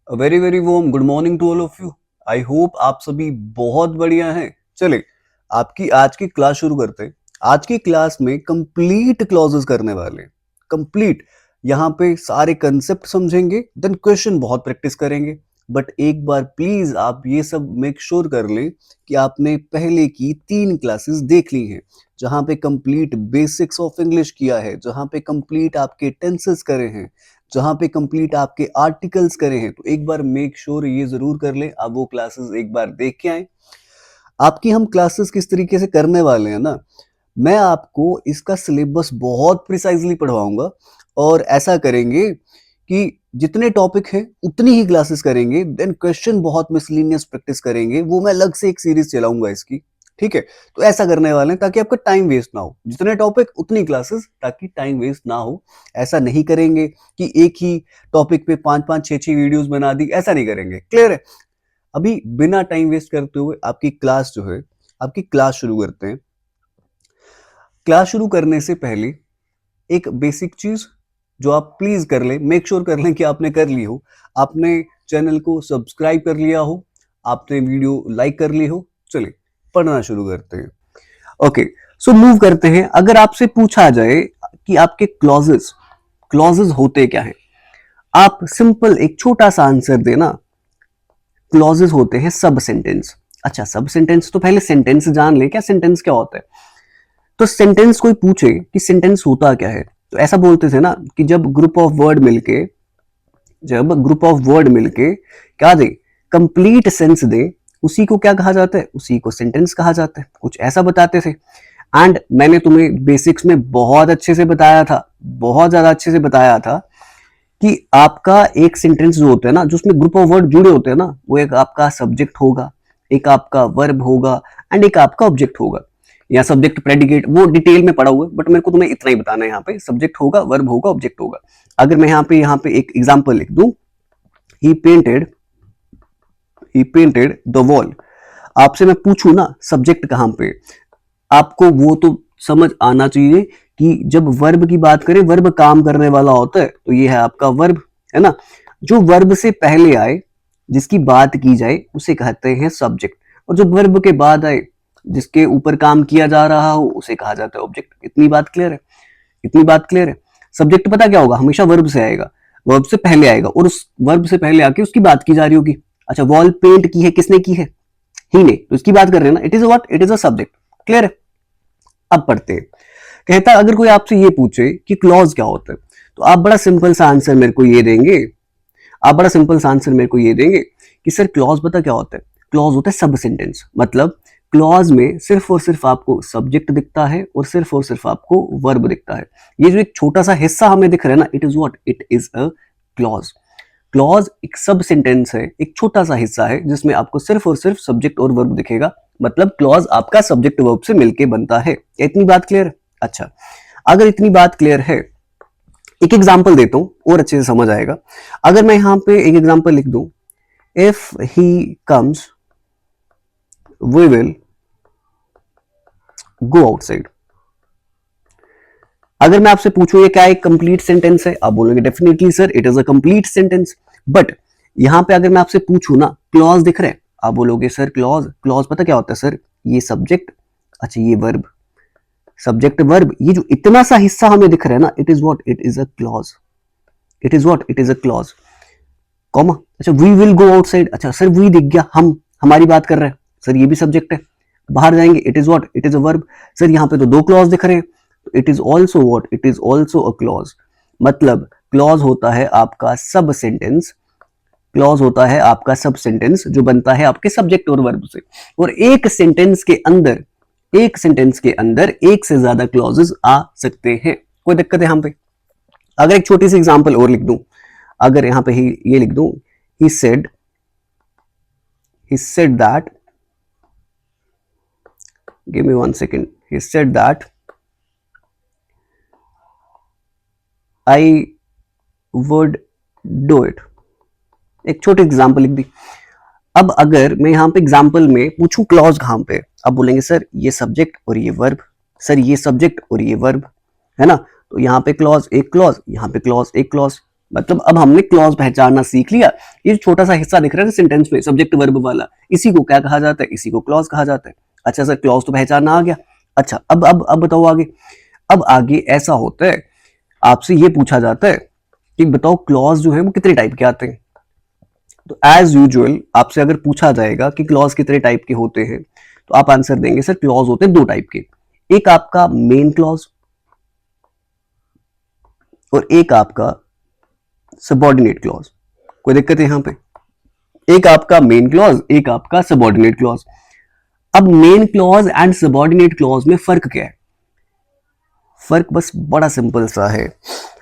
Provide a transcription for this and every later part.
Very very warm good morning to all of you. I hope आप सभी बहुत बढ़िया हैं। चले आपकी आज की क्लास शुरू करते हैं। आज की क्लास में कंप्लीट क्लॉजेस करने वाले हैं। कंप्लीट यहाँ पे सारे कंसेप्ट समझेंगे, देन क्वेश्चन बहुत प्रैक्टिस करेंगे। बट एक बार प्लीज आप ये सब मेक श्योर कर लें कि आपने पहले की 3 क्लासेस देख ली हैं, जहाँ पे कंप्लीट बेसिक्स ऑफ इंग्लिश किया है, जहाँ पे कंप्लीट आपके टेंसेस करे हैं, जहाँ पे कंप्लीट आपके आर्टिकल्स करे हैं। तो एक बार मेक श्योर ये जरूर कर लें आप वो क्लासेस एक बार देख के आए। आपकी हम क्लासेस किस तरीके से करने वाले हैं ना, मैं आपको इसका सिलेबस बहुत प्रिसाइजली पढ़वाऊंगा और ऐसा करेंगे कि जितने टॉपिक हैं उतनी ही क्लासेस करेंगे, देन क्वेश्चन बहुत मिसलिनियस प्रैक्टिस करेंगे, वो मैं अलग से एक सीरीज चलाऊंगा इसकी। ठीक है, तो ऐसा करने वाले हैं ताकि आपका टाइम वेस्ट ना हो। जितने टॉपिक उतनी क्लासेस, ताकि टाइम वेस्ट ना हो। ऐसा नहीं करेंगे कि एक ही टॉपिक पे 5-5 6-6 वीडियोस बना दी, ऐसा नहीं करेंगे। क्लियर है? अभी बिना टाइम वेस्ट करते हुए आपकी क्लास जो है, आपकी क्लास शुरू करते हैं। क्लास शुरू करने से पहले एक बेसिक चीज जो आप प्लीज कर लें, मेक श्योर कर लें कि आपने कर ली हो। आपने चैनल को सब्सक्राइब कर लिया हो, आपने वीडियो लाइक कर ली हो। चलिए पढ़ना शुरू करते हैं। ओके, सो मूव करते हैं। अगर आपसे पूछा जाए कि आपके क्लॉजेस क्लॉजेस होते क्या हैं, आप सिंपल एक छोटा सा आंसर देना। क्लॉजेस होते हैं सब सेंटेंस। अच्छा, सब सेंटेंस तो पहले सेंटेंस जान ले, क्या सेंटेंस क्या होता है। तो सेंटेंस कोई पूछे कि सेंटेंस होता क्या है, तो ऐसा बोलते थे ना कि जब ग्रुप ऑफ वर्ड मिलके क्या दे, कंप्लीट सेंस दे, उसी को क्या कहा जाता है, उसी को सेंटेंस कहा जाता है। कुछ ऐसा बताते थे। एंड मैंने तुम्हें बेसिक्स में बहुत अच्छे से बताया था, बहुत ज्यादा अच्छे से बताया था कि आपका एक सेंटेंस जो होता है ना, जो उसमें ग्रुप ऑफ वर्ड जुड़े होते हैं ना, वो एक आपका सब्जेक्ट होगा, एक आपका वर्ब होगा एंड एक आपका ऑब्जेक्ट होगा, या सब्जेक्ट प्रेडिकेट, वो डिटेल में पढ़ा हुआ है, बट मेरे को तुम्हें इतना ही बताना है। यहाँ पे सब्जेक्ट होगा, वर्ब होगा, ऑब्जेक्ट होगा। अगर मैं यहाँ पे एक एग्जांपल लिख दूं, he painted he painted the wall, आपसे मैं पूछूं ना सब्जेक्ट कहां पे, आपको वो तो समझ आना चाहिए कि जब वर्ब की बात करें, वर्ब काम करने वाला होता है, तो ये है आपका वर्ब, है ना। जो वर्ब से पहले आए, जिसकी बात की जाए, उसे कहते हैं सब्जेक्ट। और जो वर्ब के बाद आए, जिसके ऊपर काम किया जा रहा हो, उसे कहा जाता है ऑब्जेक्ट। इतनी बात क्लियर है? इतनी बात क्लियर है? सब्जेक्ट पता क्या होगा, हमेशा वर्ब से आएगा, वर्ब से पहले आएगा, और उस वर्ब से पहले आके उसकी बात की जा रही होगी। अच्छा, वॉल पेंट की है, किसने की है, ही ने, तो इसकी बात कर रहे हैं ना, it is what, it is a subject. Clear है? अब पढ़ते हैं। कहता अगर कोई आपसे ये पूछे कि क्लॉज क्या होता है, तो आप बड़ा सिंपल सा आंसर मेरे को ये देंगे, आप बड़ा सिंपल सा आंसर मेरे को ये देंगे कि सर क्लॉज पता क्या होता है। क्लॉज होता है सब सेंटेंस। मतलब क्लॉज में सिर्फ और सिर्फ आपको सब्जेक्ट दिखता है और सिर्फ आपको वर्ब दिखता है। ये जो एक छोटा सा हिस्सा हमें दिख रहा है ना, it is what, it is a clause. Clause एक सब सेंटेंस है, एक छोटा सा हिस्सा है जिसमें आपको सिर्फ और सिर्फ सब्जेक्ट और वर्ब दिखेगा। मतलब क्लॉज आपका सब्जेक्ट वर्ब से मिलके बनता है। इतनी बात क्लियर है? अच्छा, अगर इतनी बात क्लियर है, एक एग्जांपल देता हूं और अच्छे से समझ आएगा। अगर मैं यहां पे एक एग्जांपल लिख दूं, if he comes we will go outside. अगर मैं आपसे पूछूं ये क्या एक कंप्लीट सेंटेंस है, आप बोलोगे definitely sir it is a complete sentence. But यहां पे अगर मैं आपसे पूछूं ना, क्लॉज दिख रहा है, आप बोलोगे सर क्लॉज, क्लॉज पता क्या होता है सर, ये सब्जेक्ट, अच्छा ये वर्ब, सब्जेक्ट वर्ब, ये जो इतना सा हिस्सा हमें दिख रहा है ना, it is what, it is a clause. It is what, it is a clause, comma. अच्छा, वी विल गो आउटसाइड, अच्छा सर वी दिख गया, हम हमारी बात कर रहे हैं, सर ये भी सब्जेक्ट है। बाहर जाएंगे, it is what, it is a verb. Sir यहाँ पे तो 2 क्लॉज दिख रहे हैं, it is also what, it is also a clause. मतलब क्लॉज होता है आपका सब सेंटेंस, क्लॉज होता है आपका सब सेंटेंस जो बनता है आपके सब्जेक्ट और वर्ब से। और एक सेंटेंस के अंदर एक से ज्यादा क्लॉजेस आ सकते हैं। कोई दिक्कत है यहाँ पे? अगर एक छोटी सी एग्जांपल और लिख दूं, अगर यहां पे ही ये लिख दूं, he said that, give me 1 second, he said that I would do it। एक छोटी एग्जांपल लिख दी। अब अगर मैं यहां पे एग्जांपल में पूछूं क्लॉज कहां पे, अब बोलेंगे सर ये सब्जेक्ट और ये वर्ब, सर ये सब्जेक्ट और ये वर्ब, है ना। तो यहाँ पे क्लॉज, एक क्लॉज, यहाँ पे क्लॉज, एक क्लॉज। मतलब अब हमने क्लॉज पहचानना सीख लिया। ये छोटा सा हिस्सा दिख रहा है ना सेंटेंस में, सब्जेक्ट वर्ब वाला, इसी को क्या कहा जाता है, इसी को क्लॉज कहा जाता है। अच्छा सर, क्लॉज तो पहचानना आ गया। अच्छा अब बताओ आगे। अब आगे ऐसा होता है, आपसे ये पूछा जाता है कि बताओ क्लॉज जो है वो कितने टाइप के आते हैं। तो एज यूजुअल आपसे अगर पूछा जाएगा कि क्लॉज कितने टाइप के होते हैं, तो आप आंसर देंगे सर क्लॉज होते हैं दो टाइप के, एक आपका मेन क्लॉज और एक आपका सबऑर्डिनेट क्लॉज। कोई दिक्कत है यहां पे? एक आपका मेन क्लॉज, एक आपका सबऑर्डिनेट क्लॉज। अब main clause and subordinate clause में फर्क क्या है? फर्क बस बड़ा सिंपल सा है।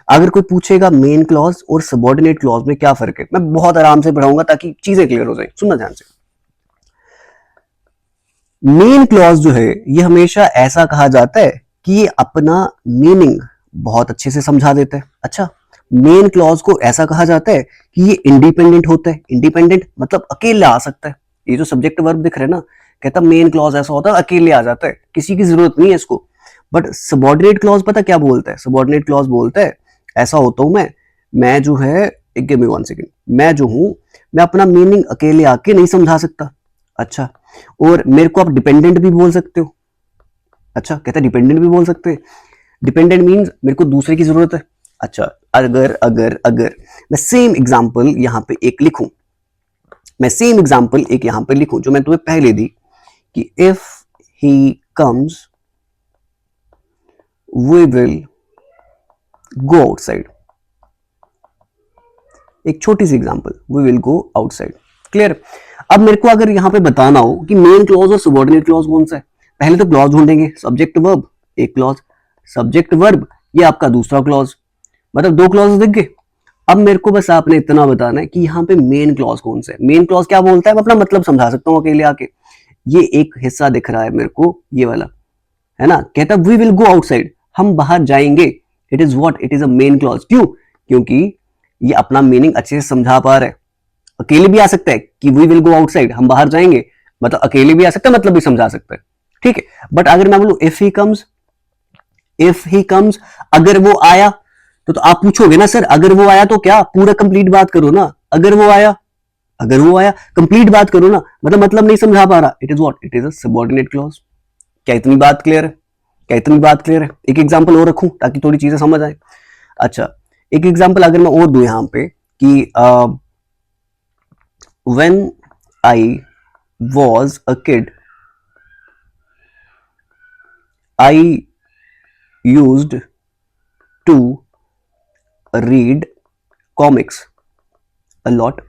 अगर कोई पूछेगा मेन क्लॉज और सबऑर्डिनेट क्लॉज में क्या फर्क है, मैं बहुत आराम से पढ़ाऊंगा ताकि चीजें क्लियर हो जाए। सुनना ध्यान से। मेन क्लॉज जो है ये हमेशा ऐसा कहा जाता है कि ये अपना मीनिंग बहुत अच्छे से समझा देता है। अच्छा, मेन क्लॉज को ऐसा कहा जाता है कि ये इंडिपेंडेंट होता है। इंडिपेंडेंट मतलब अकेले आ सकता है। ये जो सब्जेक्ट वर्ब दिख रहा है ना, कहता मेन क्लॉज ऐसा होता है अकेले आ जाता है, किसी की जरूरत नहीं है इसको। बट सबऑर्डिनेट क्लॉज पता क्या बोलता है? सबऑर्डिनेट क्लॉज बोलता है ऐसा होता हूं मैं जो है, गिव मी 1 सेकेंड, मैं जो हूं मैं अपना मीनिंग अकेले आके नहीं समझा सकता। अच्छा, और मेरे को आप डिपेंडेंट भी बोल सकते हो। अच्छा, कहता है डिपेंडेंट भी बोल सकते हैं। डिपेंडेंट मीन्स मेरे को दूसरे की जरूरत है। अच्छा, अगर अगर अगर मैं सेम एग्जांपल यहां पे एक लिखूं, मैं सेम एग्जांपल एक यहां पे लिखूं जो मैं तुम्हें पहले दी कि if he comes we will go outside. एक छोटी सी example, we will go outside. Clear? अब मेरे को अगर यहां पे बताना हो कि मेन क्लॉज और सबऑर्डिनेट क्लॉज कौन सा है, पहले तो क्लॉज ढूंढेंगे। सब्जेक्ट वर्ब एक क्लॉज, सब्जेक्ट वर्ब ये आपका दूसरा क्लॉज, मतलब दो क्लॉज दिख गए। अब मेरे को बस आपने इतना बताना है कि यहाँ पे मेन क्लॉज कौन सा है। मेन क्लॉज क्या बोलता है, मैं अपना मतलब समझा सकता हूँ अकेले आके। ये एक हिस्सा दिख रहा है मेरे को, ये वाला है ना, कहता वी विल गो आउटसाइड, हम बाहर जाएंगे। It is what, it is a main clause. क्यों? क्योंकि ये अपना मीनिंग अच्छे से समझा पा रहा है। अकेले भी आ सकता है कि वी विल गो आउटसाइड, हम बाहर जाएंगे, मतलब अकेले भी आ सकता है, मतलब भी समझा सकता है। ठीक है, बट अगर मैं बोलूं if he comes, if he comes, अगर वो आया, तो आप पूछोगे ना सर अगर वो आया तो क्या, पूरा कंप्लीट बात करो ना। अगर वो आया, अगर वो आया कंप्लीट बात करो ना, मतलब नहीं समझा पा रहा, it is what, it is a subordinate clause. क्या इतनी बात क्लियर है? क्या इतनी बात क्लियर है? एक एग्जांपल और रखूं ताकि थोड़ी चीजें समझ आए। अच्छा, एक एग्जांपल अगर मैं और दूं यहां पे कि when I was a kid, I used to read comics a lot.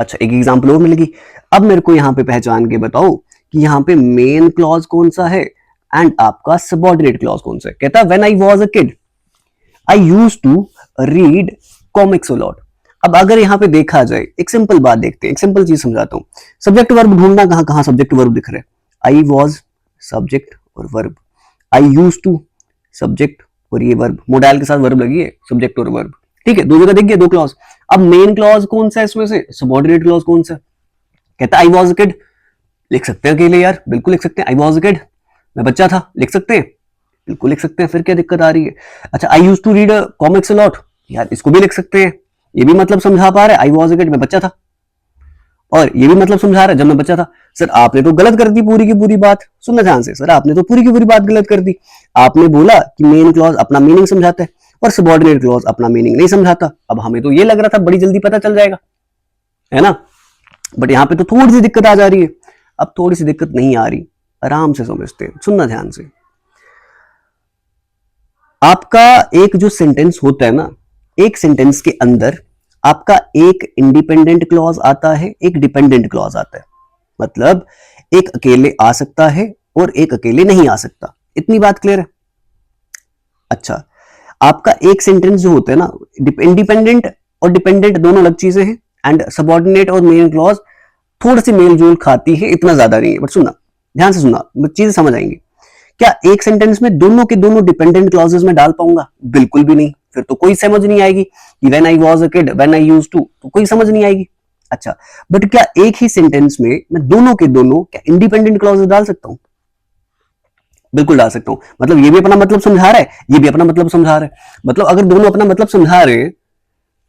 अच्छा, एक एग्जांपल और मिलेगी। अब मेरे को यहां पे पहचान के बताओ कि यहां पे मेन क्लॉज कौन सा है एंड आपका सबऑर्डिनेट क्लॉज कौन सा है। कहता है when I was a kid I used to read comics a lot. अब अगर यहां पे देखा जाए, एक सिंपल बात देखते हैं, एक सिंपल चीज समझाता हूं। सब्जेक्ट वर्ब ढूंढना, कहां कहां सब्जेक्ट वर्ब दिख रहे हैं? आई वाज सब्जेक्ट और verb, I used to subject और ये वर्ब, मोडाइल के साथ वर्ब लगी है, सब्जेक्ट और वर्ब। ठीक है, दो जगह दिख गया, दो क्लॉज। अब मेन क्लॉज कौन सा है इसमें से, सबऑर्डिनेट क्लॉज कौन सा है? कहता आई वाज अ किड, लिख सकते हैं अकेले यार, बिल्कुल लिख सकते हैं। आई वाज अ किड, मैं बच्चा था, लिख सकते हैं, बिल्कुल लिख सकते हैं। फिर क्या दिक्कत आ रही है? अच्छा, I used to read comics a lot, यार इसको भी लिख सकते हैं, ये भी मतलब समझा पा रहे हैं। आई वाज अ किड, मैं बच्चा था, और ये भी मतलब समझा रहा है जब मैं बच्चा था। सर आपने तो गलत कर दी पूरी की पूरी बात, सुनना ध्यान से। सर आपने तो पूरी की पूरी बात गलत कर दी। आपने बोला कि मेन क्लॉज अपना मीनिंग समझाता है और सबऑर्डिनेट क्लॉज अपना मीनिंग नहीं समझाता। अब हमें तो ये लग रहा था बड़ी जल्दी पता चल जाएगा, है ना, बट यहाँ पे तो थोड़ी सी दिक्कत आ जा रही है। अब थोड़ी सी दिक्कत नहीं आ रही, आराम से समझते हैं, सुनना ध्यान से। आपका एक जो सेंटेंस होता है ना, एक सेंटेंस के अंदर आपका एक इंडिपेंडेंट क्लॉज आता है, एक डिपेंडेंट क्लॉज आता है। मतलब एक अकेले आ सकता है और एक अकेले नहीं आ सकता। इतनी बात क्लियर है? अच्छा, आपका एक सेंटेंस जो होता है ना, इंडिपेंडेंट और डिपेंडेंट दोनों अलग चीजें हैं, एंड सबऑर्डिनेट और मेन क्लॉज थोड़ी सी मेल जोल खाती है, इतना ज्यादा नहीं है। बट सुनना ध्यान से, सुनना, चीजें समझ आएंगी। क्या एक सेंटेंस में दोनों के दोनों डिपेंडेंट क्लॉजेस में डाल पाऊंगा? बिल्कुल भी नहीं, फिर तो कोई समझ नहीं आएगी कि when I was a kid, when I used to, तो कोई समझ नहीं आएगी। अच्छा, बट क्या एक ही सेंटेंस में मैं दोनों के दोनों क्या इंडिपेंडेंट क्लॉजेस डाल सकता हूं? बिल्कुल डाल सकता हूं। मतलब ये भी अपना मतलब समझा रहा है, ये भी अपना मतलब समझा रहा है। मतलब अगर दोनों अपना मतलब समझा रहे हैं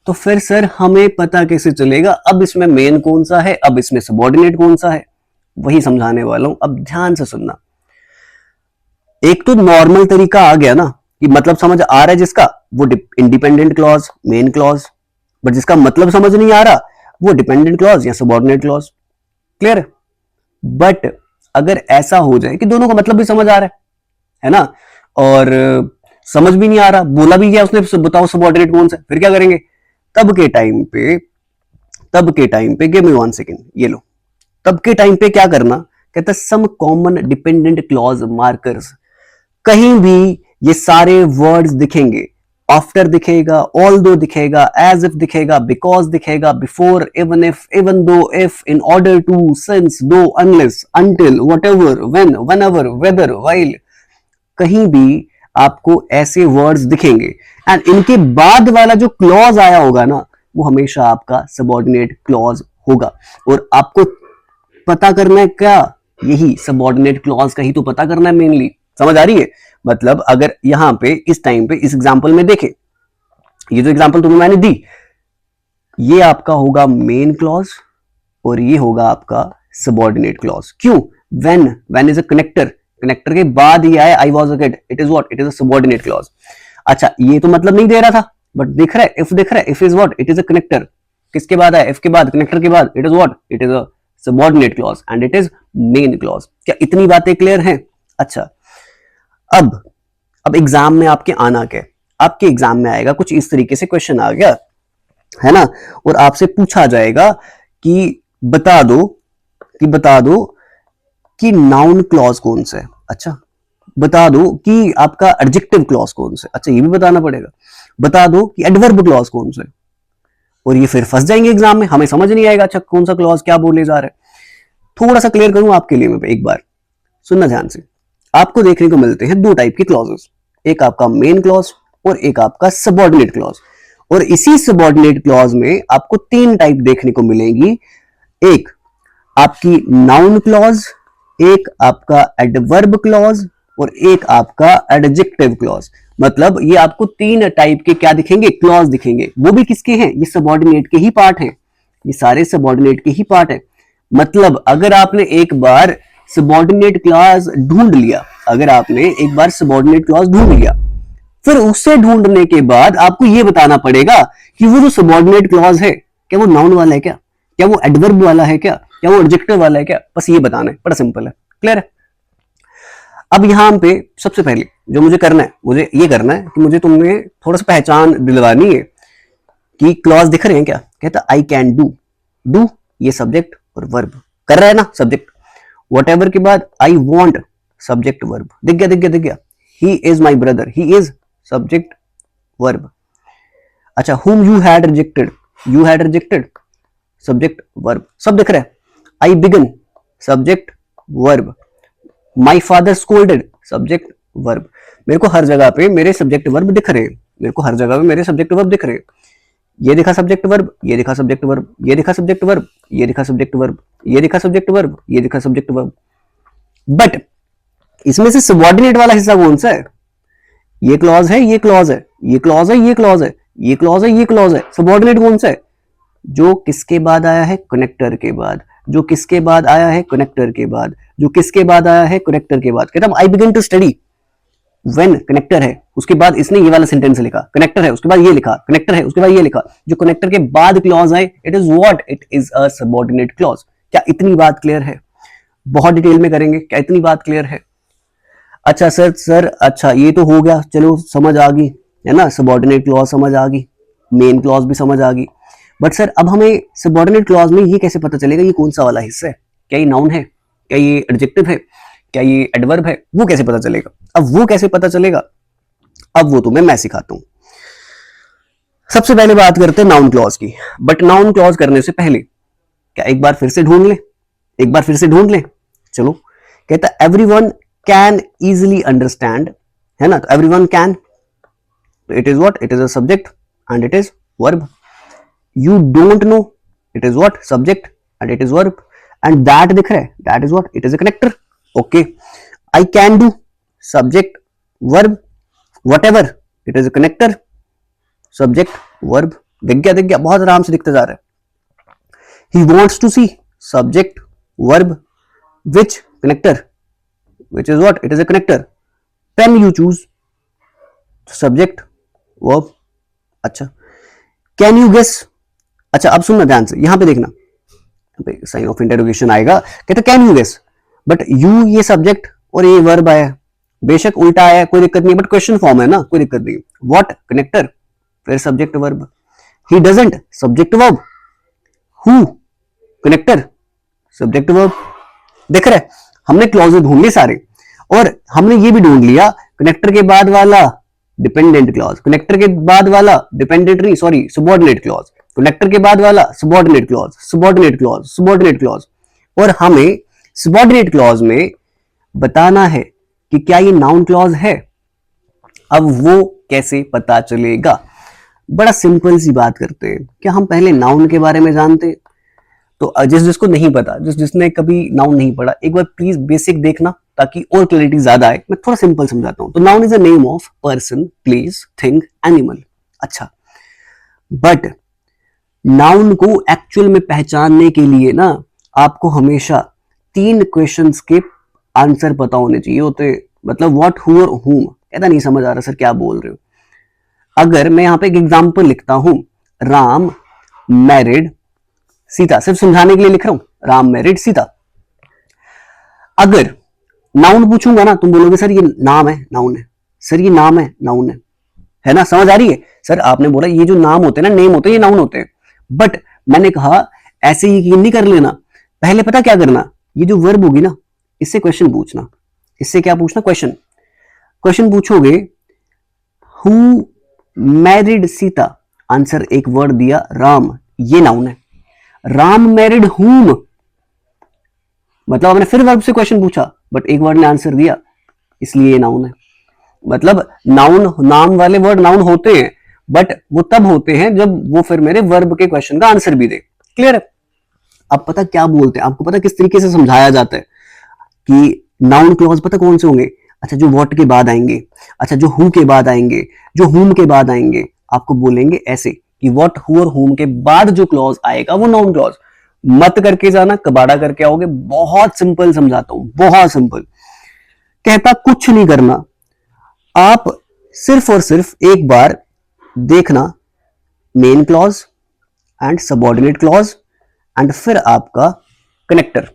तो फिर सर हमें पता कैसे चलेगा अब इसमें मेन कौन सा है, अब इसमें सबऑर्डिनेट कौन सा है? वही समझाने वाला हूं, अब ध्यान से सुनना। एक तो नॉर्मल तरीका आ गया ना कि मतलब समझ आ रहा है जिसका, वो independent clause, main clause. But जिसका मतलब समझ नहीं आ रहा वो डिपेंडेंट क्लॉज या सबऑर्डिनेट क्लॉज। क्लियर? बट अगर ऐसा हो जाए कि दोनों का मतलब भी समझ आ रहा है ना, और समझ भी नहीं आ रहा, बोला भी क्या उसने, बताओ सबऑर्डिनेट कौन सा, फिर क्या करेंगे? तब के टाइम पे गिव मी 1 सेकेंड, ये लो। तब के टाइम पे क्या करना, कहता some common dependent clause markers. कहीं भी ये सारे वर्ड्स दिखेंगे, आफ्टर दिखेगा, ऑल दो दिखेगा, एज इफ दिखेगा, बिकॉज दिखेगा, before, even if, even though, if, in order to, since, though, unless, until, whatever, when, whenever, whether, while, कहीं भी आपको ऐसे वर्ड्स दिखेंगे एंड इनके बाद वाला जो क्लॉज आया होगा ना वो हमेशा आपका सबऑर्डिनेट क्लॉज होगा। और आपको पता करना है क्या, यही सबऑर्डिनेट क्लॉज का ही तो पता करना है मेनली। समझ आ रही है? मतलब अगर यहां पे इस टाइम पे इस एग्जांपल में देखें, ये जो एग्जांपल तुम्हें मैंने दी, ये आपका होगा मेन क्लॉज और ये होगा आपका सबऑर्डिनेट क्लॉज। क्यों? When is a connector, connector के बाद ही आया आई was a kid, it is what, it is a subordinate clause. अच्छा ये तो मतलब नहीं दे रहा था, बट दिख रहा है, इफ दिख रहा है, if is what, it is a connector. किसके बाद आया? इफ के बाद, कनेक्टर के बाद, it is what, it is a subordinate clause and it is main clause. क्या इतनी बातें क्लियर हैं? अच्छा, अब अब एग्जाम में आपके आना क्या, आपके एग्जाम में आएगा कुछ इस तरीके से क्वेश्चन आ गया है ना, और आपसे पूछा जाएगा कि बता दो कि नाउन क्लॉज कौन सा है। अच्छा, बता दो कि आपका एडजेक्टिव क्लॉज कौन सा है। अच्छा, ये भी बताना पड़ेगा। बता दो कि एडवर्ब क्लॉज कौन सा है। और ये फिर फंस जाएंगे एग्जाम में, हमें समझ नहीं आएगा अच्छा कौन सा क्लॉज क्या बोले जा रहा है। थोड़ा सा क्लियर करूं आपके लिए मैं, एक बार सुनना ध्यान से। आपको देखने को मिलते हैं दो टाइप के क्लॉजेस, एक आपका मेन क्लॉज और एक आपका सबऑर्डिनेट क्लॉज। और इसी सबऑर्डिनेट क्लॉज में आपको तीन टाइप देखने को मिलेंगी, एक आपकी नाउन क्लॉज, एक आपका एडवर्ब क्लॉज और एक आपका एडजेक्टिव क्लॉज। मतलब ये आपको तीन टाइप के क्या दिखेंगे, क्लॉज दिखेंगे। वो भी किसके हैं? ये सबऑर्डिनेट के ही पार्ट हैं, ये सारे सबऑर्डिनेट के ही पार्ट हैं। मतलब अगर आपने एक बार सबऑर्डिनेट क्लॉज ढूंढ लिया, अगर आपने एक बार सबऑर्डिनेट क्लॉज ढूंढ लिया, फिर उससे ढूंढने के बाद आपको यह बताना पड़ेगा कि वो जो सबऑर्डिनेट क्लॉज है क्या वो नाउन वाला है, क्या वो एडवर्ब वाला है, क्या वो एडजेक्टिव वाला है क्या। बस ये बताना है, बड़ा सिंपल है। क्लियर है? अब यहां पे सबसे पहले जो मुझे करना है, मुझे ये करना है कि मुझे तुमने थोड़ा सा पहचान दिलवानी है कि क्लॉज दिख रहे हैं क्या। कहता आई कैन डू, डू ये सब्जेक्ट और वर्ब, कर रहा है ना सब्जेक्ट। वट एवर के बाद आई वॉन्ट, सब्जेक्ट वर्ब, दिख गया दिख गया दिख गया। He is my brother, he is subject verb. अच्छा, whom you had rejected, you had rejected, subject verb, सब दिख रहा है। I began, subject verb. My father scolded, subject verb. मेरे को हर जगह पे मेरे सब्जेक्ट वर्ब दिख रहे हैं, मेरे को हर जगह पे मेरे सब्जेक्ट वर्ब दिख रहे हैं। ये दिखा सब्जेक्ट वर्ब, ये दिखा सब्जेक्ट वर्ब, ये दिखा सब्जेक्ट वर्ब, ये दिखा सब्जेक्ट वर्ब, ये दिखा सब्जेक्ट वर्ब, ये दिखा सब्जेक्ट वर्ब। बट इसमें से सबऑर्डिनेट वाला हिस्सा कौन सा है? ये क्लॉज है, ये क्लॉज है, ये क्लॉज है, ये क्लॉज है, ये क्लॉज है, ये क्लॉज है। सबऑर्डिनेट कौन सा है? जो किसके बाद आया है? कनेक्टर के बाद। जो किसके बाद आया है? कनेक्टर के बाद। जो किसके बाद आया है? कनेक्टर के बाद। कहता I begin to study, when connector है उसके बाद इसने ये वाला सेंटेंस लिखा, कनेक्टर है उसके बाद ये लिखा, कनेक्टर है उसके बाद ये लिखा। जो कनेक्टर के बाद क्लॉज आए, it is what, it is a subordinate clause. क्या इतनी बात क्लियर है? बहुत डिटेल में करेंगे, क्या इतनी बात क्लियर है? अच्छा सर अच्छा ये तो हो गया, चलो समझ आ गई है ना, सबऑर्डिनेट क्लॉज समझ आ गई, मेन क्लॉज भी समझ आ गई। बट सर अब हमें सबऑर्डिनेट क्लॉज में ये कैसे पता चलेगा ये कौन सा वाला हिस्सा है? क्या ये नाउन है, क्या ये एडजेक्टिव है, क्या ये एडवर्ब है? वो कैसे पता चलेगा? अब वो कैसे पता चलेगा, अब वो तुम्हें मैं सिखाता हूं। सबसे पहले बात करते हैं नाउन क्लॉज की। बट नाउन क्लॉज करने से पहले क्या एक बार फिर से ढूंढ ले, एक बार फिर से ढूंढ ले। चलो, कहता एवरीवन कैन इजिली अंडरस्टैंड, है ना, तो everyone can, it is what, it is a subject and it is verb. You don't know, it is what, subject and it is verb. And that दिख रहा है, that is what, it is a connector. Okay, I can do, subject verb whatever, it is a connector, subject verb, दिख गया, बहुत आराम से दिखते जा रहा है। he wants to see, subject verb which, connector, which is what, it is a connector। pen you choose, subject verb। अच्छा, can you guess, अच्छा अब सुनना ध्यान से, यहां पे देखना, साइन ऑफ इंटरोगेशन आएगा, कहते can you guess, but you ये सब्जेक्ट और ये वर्ब आया, बेशक उल्टा आया कोई दिक्कत नहीं, बट क्वेश्चन फॉर्म है ना, कोई दिक्कत नहीं। व्हाट, कनेक्टर, फिर subject verb. He doesn't, subject verb. Who, connector, subject verb. देख रहे, हमने क्लॉज ढूंढ लिए सारे, और हमने ये भी ढूंढ लिया कनेक्टर के बाद वाला डिपेंडेंट क्लॉज, कनेक्टर के बाद वाला डिपेंडेंट नहीं, सॉरी, सबऑर्डिनेट क्लॉज, कनेक्टर के बाद वाला subordinate clause, subordinate clause, subordinate clause. और हमें सबऑर्डिनेट क्लॉज में बताना है कि क्या ये नाउन क्लॉज है। अब वो कैसे पता चलेगा? बड़ा सिंपल सी बात करते हैं, क्या हम पहले नाउन के बारे में जानते हैं? तो जिसको नहीं पता, जिसने कभी नाउन नहीं पढ़ा, एक बार प्लीज बेसिक देखना ताकि और क्लैरिटी ज्यादा आए। मैं थोड़ा सिंपल समझाता हूं। तो noun is a name of person, place, thing, animal. अच्छा, बट नाउन को एक्चुअल में पहचानने के लिए ना आपको हमेशा 3 क्वेश्चंस के आंसर पता होने चाहिए होते। मतलब व्हाट, हु और हुम। कहता नहीं समझ आ रहा सर, क्या बोल रहे हो? अगर मैं यहां पे एक एग्जांपल लिखता हूं, राम मैरिड सीता, सिर्फ समझाने के लिए लिख रहा हूं, राम मैरिड सीता। अगर नाउन पूछूंगा ना, तुम बोलोगे सर ये नाम है, नाउन है। सर ये नाम है, नाउन है ना? समझ आ रही है? सर आपने बोला ये जो नाम होते हैं ना, नेम होते हैं, ये नाउन होते हैं। बट मैंने कहा ऐसे यकीन नहीं कर लेना, पहले पता क्या करना, ये जो वर्ब होगी ना, इससे क्वेश्चन पूछना। इससे क्या पूछना? क्वेश्चन। क्वेश्चन पूछोगे, हु मैरिड सीता, आंसर एक वर्ड दिया राम, ये नाउन है। राम मैरिड हुम, मतलब आपने फिर वर्ब से क्वेश्चन पूछा, बट एक वर्ड ने आंसर दिया, इसलिए ये नाउन है। मतलब नाउन, नाम वाले वर्ड नाउन होते हैं, बट वो तब होते हैं जब वो फिर मेरे वर्ब के क्वेश्चन का आंसर भी दे। क्लियर है? अब पता क्या बोलते हैं, आपको पता किस तरीके से समझाया जाता है कि नाउन क्लॉज पता कौन से होंगे? अच्छा, जो व्हाट के बाद आएंगे, अच्छा जो हु के बाद आएंगे, जो हुम के बाद आएंगे, आपको बोलेंगे ऐसे कि व्हाट, हु और हुम के बाद जो क्लॉज आएगा वो नाउन क्लॉज। मत करके जाना, कबाड़ा करके आओगे। बहुत सिंपल समझाता हूं, बहुत सिंपल। कहता कुछ नहीं करना, आप सिर्फ और सिर्फ एक बार देखना main clause and subordinate clause and फिर आपका कनेक्टर।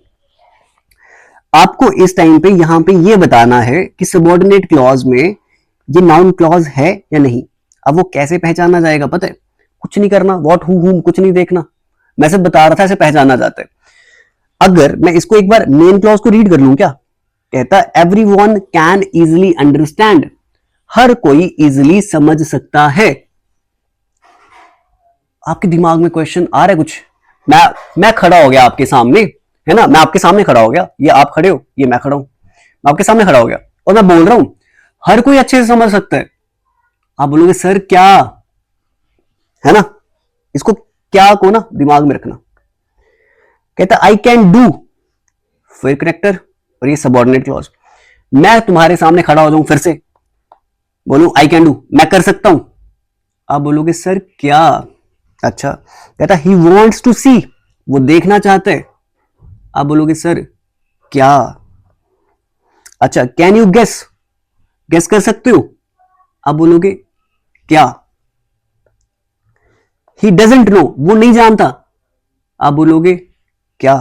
आपको इस टाइम पे यहां पे ये बताना है कि सबऑर्डिनेट क्लॉज में ये नाउन क्लॉज है या नहीं। अब वो कैसे पहचाना जाएगा पता है? कुछ नहीं करना, व्हाट, हु, हुम, कुछ नहीं देखना। मैं सिर्फ बता रहा था ऐसे पहचाना जाता है। अगर मैं इसको एक बार मेन क्लॉज को रीड कर लूं क्या? कहता एवरीवन कैन इजिली अंडरस्टैंड, हर कोई इजिली समझ सकता है। आपके दिमाग में क्वेश्चन आ रहा है कुछ? मैं खड़ा हो गया आपके सामने, है ना, मैं आपके सामने खड़ा हो गया, ये आप खड़े हो, ये मैं खड़ा हूं, मैं आपके सामने खड़ा हो गया और मैं बोल रहा हूं हर कोई अच्छे से समझ सकता है। आप बोलोगे सर क्या, है ना? इसको क्या को ना दिमाग में रखना। कहता आई कैन डू, फिर कनेक्टर और ये सबऑर्डिनेट क्लॉज। मैं तुम्हारे सामने खड़ा हो जाऊं, फिर से बोलूं आई कैन डू, मैं कर सकता हूं। आप बोलोगे सर क्या? अच्छा, कहता ही वॉन्ट्स टू सी, वो देखना चाहते हैं। आप बोलोगे सर क्या? अच्छा, कैन यू गेस, गेस कर सकते हो। आप बोलोगे क्या? ही डजेंट नो, वो नहीं जानता। आप बोलोगे क्या?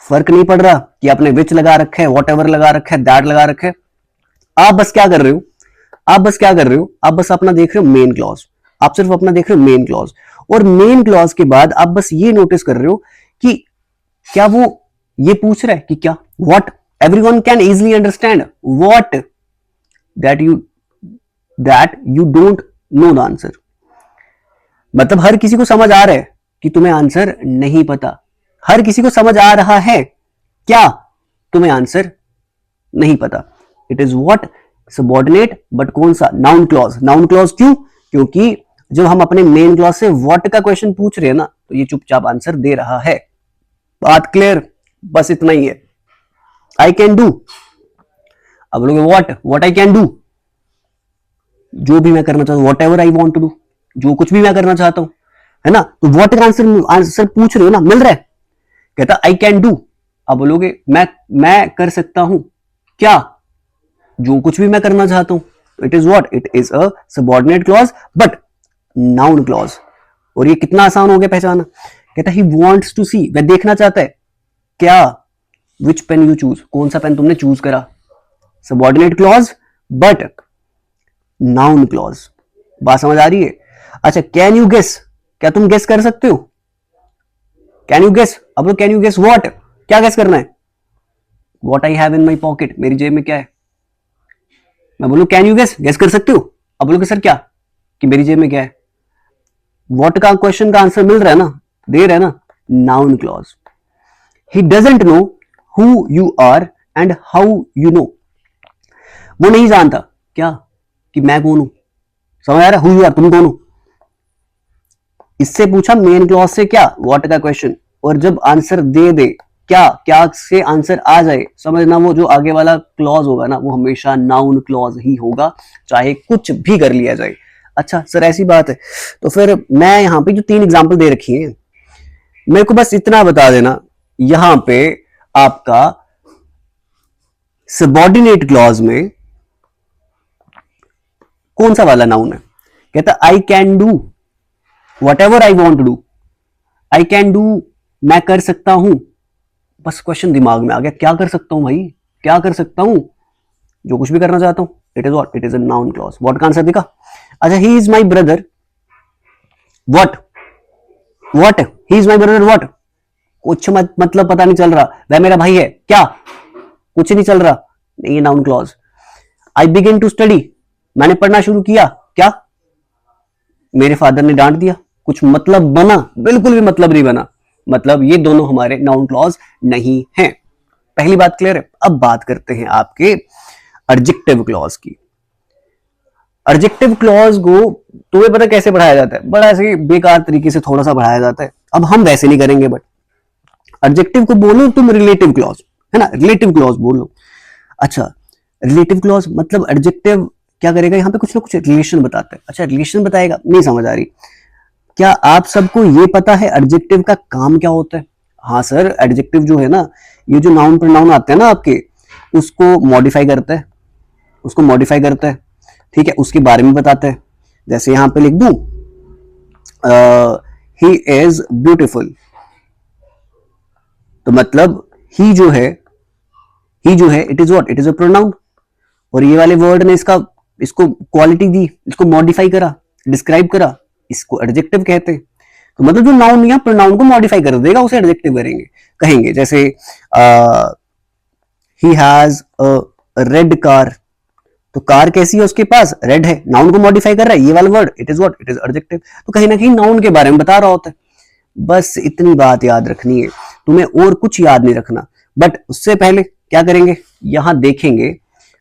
फर्क नहीं पड़ रहा कि आपने विच लगा रखा है, वॉट एवर लगा रखा है, दैट लगा रखा है। आप बस क्या कर रहे हो, आप बस क्या कर रहे हो, आप बस अपना देख रहे हो मेन क्लॉज, आप सिर्फ अपना देख रहे हो मेन क्लॉज। और मेन क्लॉज के बाद आप बस ये नोटिस कर रहे हो कि क्या वो ये पूछ रहा है कि क्या, what everyone can easily understand, what that you don't know the answer. मतलब हर किसी को समझ आ रहा है कि तुम्हें आंसर नहीं पता। हर किसी को समझ आ रहा है क्या, तुम्हें आंसर नहीं पता। It is what, subordinate, but कौन सा? Noun clause. नाउन क्लॉज क्यों? क्योंकि जब हम अपने मेन क्लॉज से व्हाट का क्वेश्चन पूछ रहे हैं ना, तो ये चुपचाप आंसर दे रहा है। बात क्लियर? बस इतना ही है। आई कैन डू, अब बोलोगे व्हाट आई कैन डू, जो भी मैं करना चाहता हूँ, whatever I want to do, जो कुछ भी मैं करना चाहता हूं, है ना। तो व्हाट का आंसर पूछ रहे हो ना, मिल रहा है। कहता आई कैन डू, अब बोलोगे मैं कर सकता हूं क्या, जो कुछ भी मैं करना चाहता हूं। It is what, it is a subordinate clause but noun clause. और ये कितना आसान हो गया पहचाना। कहता ही वॉन्ट्स टू सी, वह देखना चाहता है क्या, विच पेन यू चूज, कौन सा पेन तुमने चूज करा। Subordinate clause but noun clause. बात समझ आ रही है। अच्छा, कैन यू गेस, क्या तुम गेस कर सकते हो। कैन यू गेस, अब तो कैन यू गेस व्हाट, क्या गेस करना है। What I have in my pocket, मेरी जेब में क्या है। मैं बोलूं कैन यू गेस, गेस कर सकते हो। अब बोलोगे सर क्या, कि मेरी जेब में क्या है। व्हाट का क्वेश्चन का आंसर मिल रहा है ना, दे रहा है ना, noun clause. He doesn't know who you are and how you know, वो नहीं जानता क्या, कि मैं कौन हूं। समझ आ रहा है, हु यू आर, तुम कौन हो। इससे पूछा मेन क्लॉज से क्या, व्हाट का क्वेश्चन, और जब आंसर दे दे क्या, क्या से आंसर आ जाए, समझना वो जो आगे वाला क्लॉज होगा ना, वो हमेशा नाउन क्लॉज ही होगा, चाहे कुछ भी कर लिया जाए। अच्छा सर ऐसी बात है, तो फिर मैं यहां पे जो 3 एग्जांपल दे रखी है, मेरे को बस इतना बता देना, यहां पे आपका सबऑर्डिनेट क्लॉज में कौन सा वाला नाउन है। कहता I can do whatever I want to do, I can do, मैं कर सकता हूं। बस क्वेश्चन दिमाग में आ गया, क्या कर सकता हूं भाई, क्या कर सकता हूं, जो कुछ भी करना चाहता हूं। It is what, it is a noun clause. What का आंसर दिखा। अच्छा, ही is my brother what, what he is my brother what, कुछ मतलब पता नहीं चल रहा, वह मेरा भाई है क्या, कुछ नहीं चल रहा, नहीं ये noun clause. I begin to study, मैंने पढ़ना शुरू किया क्या, मेरे फादर ने डांट दिया, कुछ मतलब बना, बिल्कुल भी मतलब नहीं बना। मतलब ये दोनों हमारे नाउन क्लॉज नहीं हैं। पहली बात क्लियर है। अब बात करते हैं आपके एडजेक्टिव क्लॉज की। एडजेक्टिव क्लॉज को तुम्हें पता कैसे बढ़ाया जाता है, बड़ा ऐसे बेकार तरीके से थोड़ा सा बढ़ाया जाता है। अब हम वैसे नहीं करेंगे, बट एडजेक्टिव को बोलो तुम रिलेटिव क्लॉज, है ना, रिलेटिव क्लॉज बोलो। अच्छा, रिलेटिव क्लॉज मतलब एडजेक्टिव क्या करेगा, यहां पे कुछ ना कुछ रिलेशन बताता है। अच्छा, रिलेशन बताएगा, नहीं समझ आ रही। क्या आप सबको ये पता है एडजेक्टिव का काम क्या होता है। हाँ सर, एडजेक्टिव जो है ना, ये जो नाउन प्रोनाउन आते हैं ना आपके, उसको मॉडिफाई करता है, उसको मॉडिफाई करता है, ठीक है, उसके बारे में बताता है। जैसे यहां पे लिख दूं, ही इज ब्यूटिफुल, तो मतलब ही जो है, ही जो है, it is what, it is a pronoun. और ये वाले वर्ड ने इसको क्वालिटी दी, इसको मॉडिफाई करा, डिस्क्राइब करा, इसको एडजेक्टिव कहते हैं। तो मतलब जो नाउन या प्रोनाउन को मॉडिफाई कर देगा उसे एडजेक्टिव करेंगे, कहेंगे। जैसे he has a red car, तो कार कैसी है उसके पास, रेड है, नाउन को मॉडिफाई कर रहा है ये वाला word, it is what, it is adjective. तो कहीं ना कहीं नाउन के बारे में बता रहा होता है। बस इतनी बात याद रखनी है तुम्हें, और कुछ याद नहीं रखना। बट उससे पहले क्या करेंगे, यहां देखेंगे,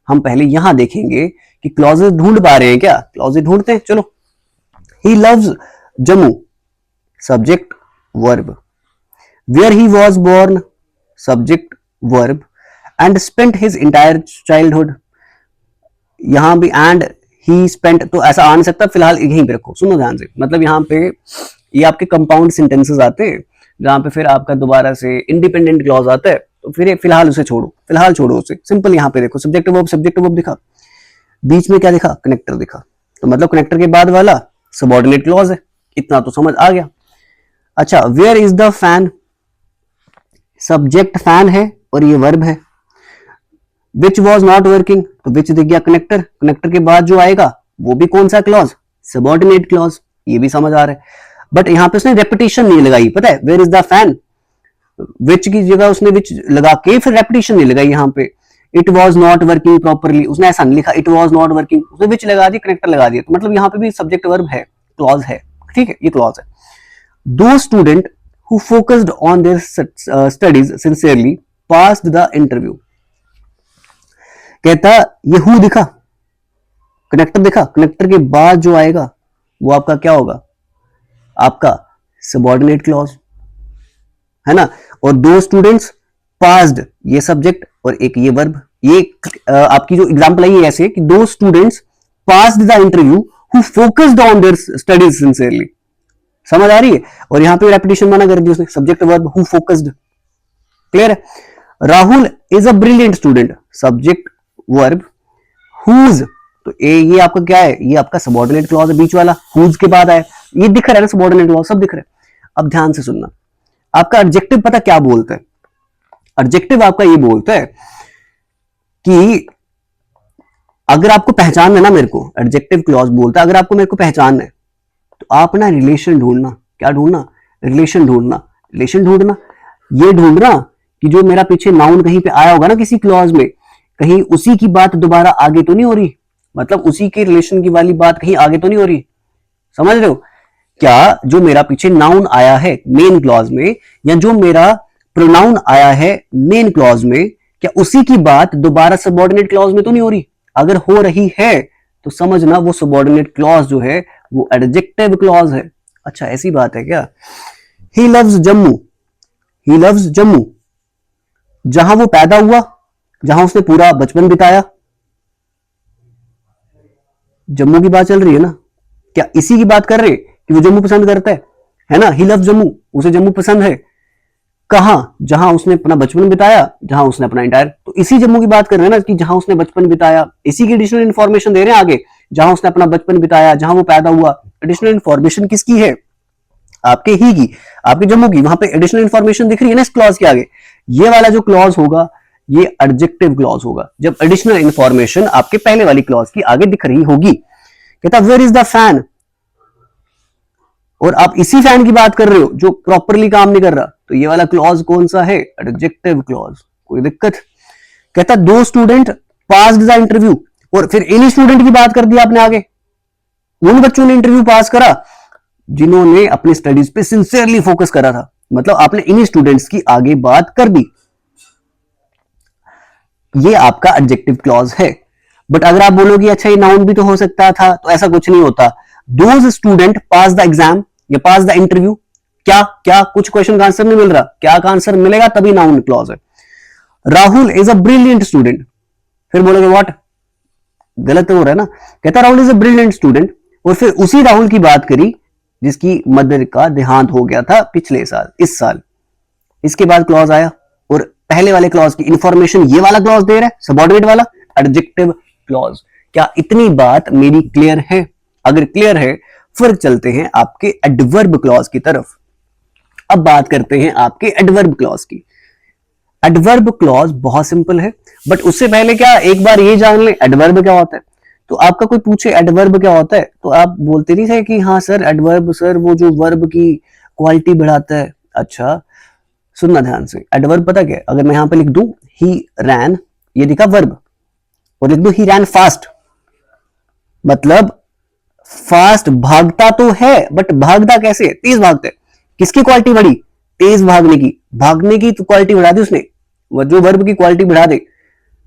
हम पहले यहां देखेंगे कि क्लॉजेस ढूंढ पा रहे हैं क्या, क्लॉजेस ढूंढते हैं, चलो। He loves Jammu, subject verb, where he was born, subject verb, and spent his entire childhood, यहां भी एंड ही स्पेंट, तो ऐसा आ नहीं सकता, फिलहाल यहीं पे रखो, सुनो ध्यान से। मतलब यहाँ पे ये आपके कंपाउंड सेंटेंसेस आते हैं, जहां पे फिर आपका दोबारा से इंडिपेंडेंट क्लॉज आता है, तो फिर फिलहाल उसे छोड़ो, फिलहाल छोड़ो उसे, सिंपल यहाँ पे देखो, सब्जेक्ट वर्ब दिखा, बीच में क्या दिखा, कनेक्टर दिखा, तो मतलब कनेक्टर के बाद वाला सबऑर्डिनेट क्लॉज है, इतना तो समझ आ गया। अच्छा, where is the fan, subject fan है और ये वर्ब है। विच वॉज नॉट वर्किंग, तो विच दिख गया कनेक्टर, कनेक्टर के बाद जो आएगा वो भी कौन सा क्लॉज, सबऑर्डिनेट क्लॉज, ये भी समझ आ रहा है। बट यहां पे उसने रेपिटेशन नहीं लगाई, पता है, वेयर इज द फैन, विच की जगह उसने विच लगा के फिर रेपिटेशन नहीं लगाई यहाँ पे। It was not working properly, उसने ऐसा नहीं लिखा, इट वॉज नॉट वर्किंग, उसने विच लगा दिया, कनेक्टर लगा दिया, तो मतलब यहाँ पे भी सब्जेक्ट वर्ब है, क्लॉज है, ठीक है, ये क्लॉज है। दो student who focused on their studies sincerely passed the interview, कहता ये हु दिखा, कनेक्टर दिखा, कनेक्टर के बाद जो आएगा वो आपका क्या होगा, आपका सबऑर्डिनेट क्लॉज, है ना। और दो स्टूडेंट्स, पास्ड ये सब्जेक्ट और एक ये वर्ब, ये आपकी जो एग्जांपल है ये ऐसे कि दो students passed the interview who focused on their studies sincerely. समझ आ रही है? और यहां पे रेपिटेशन माना कर दी उसने, subject verb who focused. Clear है? Rahul is a brilliant student, subject verb whose. तो ये आपका क्या है? ये आपका सबऑर्डिनेट क्लॉज है, बीच वाला हुज के बाद आया। ये दिख रहा है ना, सबऑर्डिनेट क्लॉज सब दिख रहा है। अब ध्यान से सुनना, आपका एडजेक्टिव पता क्या बोलता है? एडजेक्टिव आपका ये बोलता है कि अगर आपको पहचानना है ना मेरे को, एडजेक्टिव क्लॉज बोलता है अगर आपको मेरे को पहचानना है तो आप ना रिलेशन ढूंढना। क्या ढूंढना? रिलेशन ढूंढना। रिलेशन ढूंढना ये ढूंढना कि जो मेरा पीछे नाउन कहीं पे आया होगा ना किसी क्लॉज में, कहीं उसी की बात दोबारा आगे तो नहीं हो रही, मतलब उसी के रिलेशन की वाली बात कहीं आगे तो नहीं हो रही। समझ रहे हो? क्या जो मेरा पीछे नाउन आया है मेन क्लॉज में, या जो मेरा प्रोनाउन आया है मेन क्लॉज में, क्या उसी की बात दोबारा सबऑर्डिनेट क्लॉज में तो नहीं हो रही? अगर हो रही है तो समझना वो सबऑर्डिनेट क्लॉज जो है वो एडजेक्टिव क्लॉज है। अच्छा ऐसी बात है क्या? ही लव्स जम्मू, ही लव्स जम्मू, जहां वो पैदा हुआ, जहां उसने पूरा बचपन बिताया। जम्मू की बात चल रही है ना, क्या इसी की बात कर रहे कि वो जम्मू पसंद करता है ना? ही लव्स जम्मू, उसे जम्मू पसंद है। कहां? जहां उसने अपना बचपन बिताया, जहां उसने अपना इंटायर, तो इसी जम्मू की बात कर रहे हैं ना कि जहां उसने बचपन बिताया। इसी की एडिशनल इन्फॉर्मेशन दे रहे हैं आगे, जहां उसने अपना बचपन बिताया, जहां वो पैदा हुआ। एडिशनल इन्फॉर्मेशन किसकी है? आपके ही की, आपके जम्मू की। वहां पे एडिशनल इन्फॉर्मेशन दिख रही है ना इस क्लॉज के आगे। ये वाला जो क्लॉज होगा ये एडजेक्टिव क्लॉज होगा, जब एडिशनल इन्फॉर्मेशन आपके पहले वाली क्लॉज की आगे दिख रही होगी। कहता वेयर इज द फैन, और आप इसी फैन की बात कर रहे हो जो प्रॉपरली काम नहीं कर रहा, तो ये वाला क्लॉज कौन सा है? Adjective clause. कोई दिक्कत? कहता दो स्टूडेंट पास्ड द इंटरव्यू, और फिर इन्हीं स्टूडेंट की बात कर दी आपने आगे। उन बच्चों ने इंटरव्यू पास करा जिन्होंने अपनी स्टडीज पे सिंसियरली फोकस करा था, मतलब आपने इन्हीं स्टूडेंट्स की आगे बात कर दी। ये आपका एडजेक्टिव क्लॉज है। बट अगर आप बोलोगे अच्छा ये नाउन भी तो हो सकता था, तो ऐसा कुछ नहीं होता। Those student pass the exam या पास द इंटरव्यू, क्या क्या कुछ क्वेश्चन का आंसर नहीं मिल रहा, क्या का आंसर मिलेगा तभी नाउन क्लॉज है। Rahul is a brilliant student, फिर बोलोगे व्हाट, गलत हो रहा है ना। कहता Rahul is a brilliant student, और फिर उसी राहुल की बात करी जिसकी मदर का देहांत हो गया था पिछले साल, इस साल। इसके बाद क्लॉज आया, और पहले वाले क्लॉज की इंफॉर्मेशन ये वाला क्लॉज दे रहा है, सबऑर्डिनेट वाला, एडजेक्टिव क्लॉज। क्या इतनी बात मेरी क्लियर है? अगर क्लियर है फिर चलते हैं आपके एडवर्ब क्लॉज की तरफ। अब बात करते हैं आपके एडवर्ब क्लॉज की। एडवर्ब क्लॉज बहुत सिंपल है, बट उससे पहले क्या एक बार ये जान लें एडवर्ब क्या होता है। तो आपका कोई पूछे एडवर्ब क्या होता है, तो आप बोलते नहीं थे कि हाँ सर एडवर्ब, सर वो जो वर्ब की क्वालिटी बढ़ाता है। अच्छा सुनना ध्यान से, एडवर्ब पता क्या है? अगर मैं यहां पे लिख दूं ही रैन, ये दिखा वर्ब, और लिख दूं ही रैन फास्ट, मतलब फास्ट भागता तो है, बट भागता कैसे? तेज भागता है। किसकी क्वालिटी बढ़ी? तेज भागने की। भागने की तो क्वालिटी बढ़ा दी उसने, जो वर्ब की क्वालिटी बढ़ा दे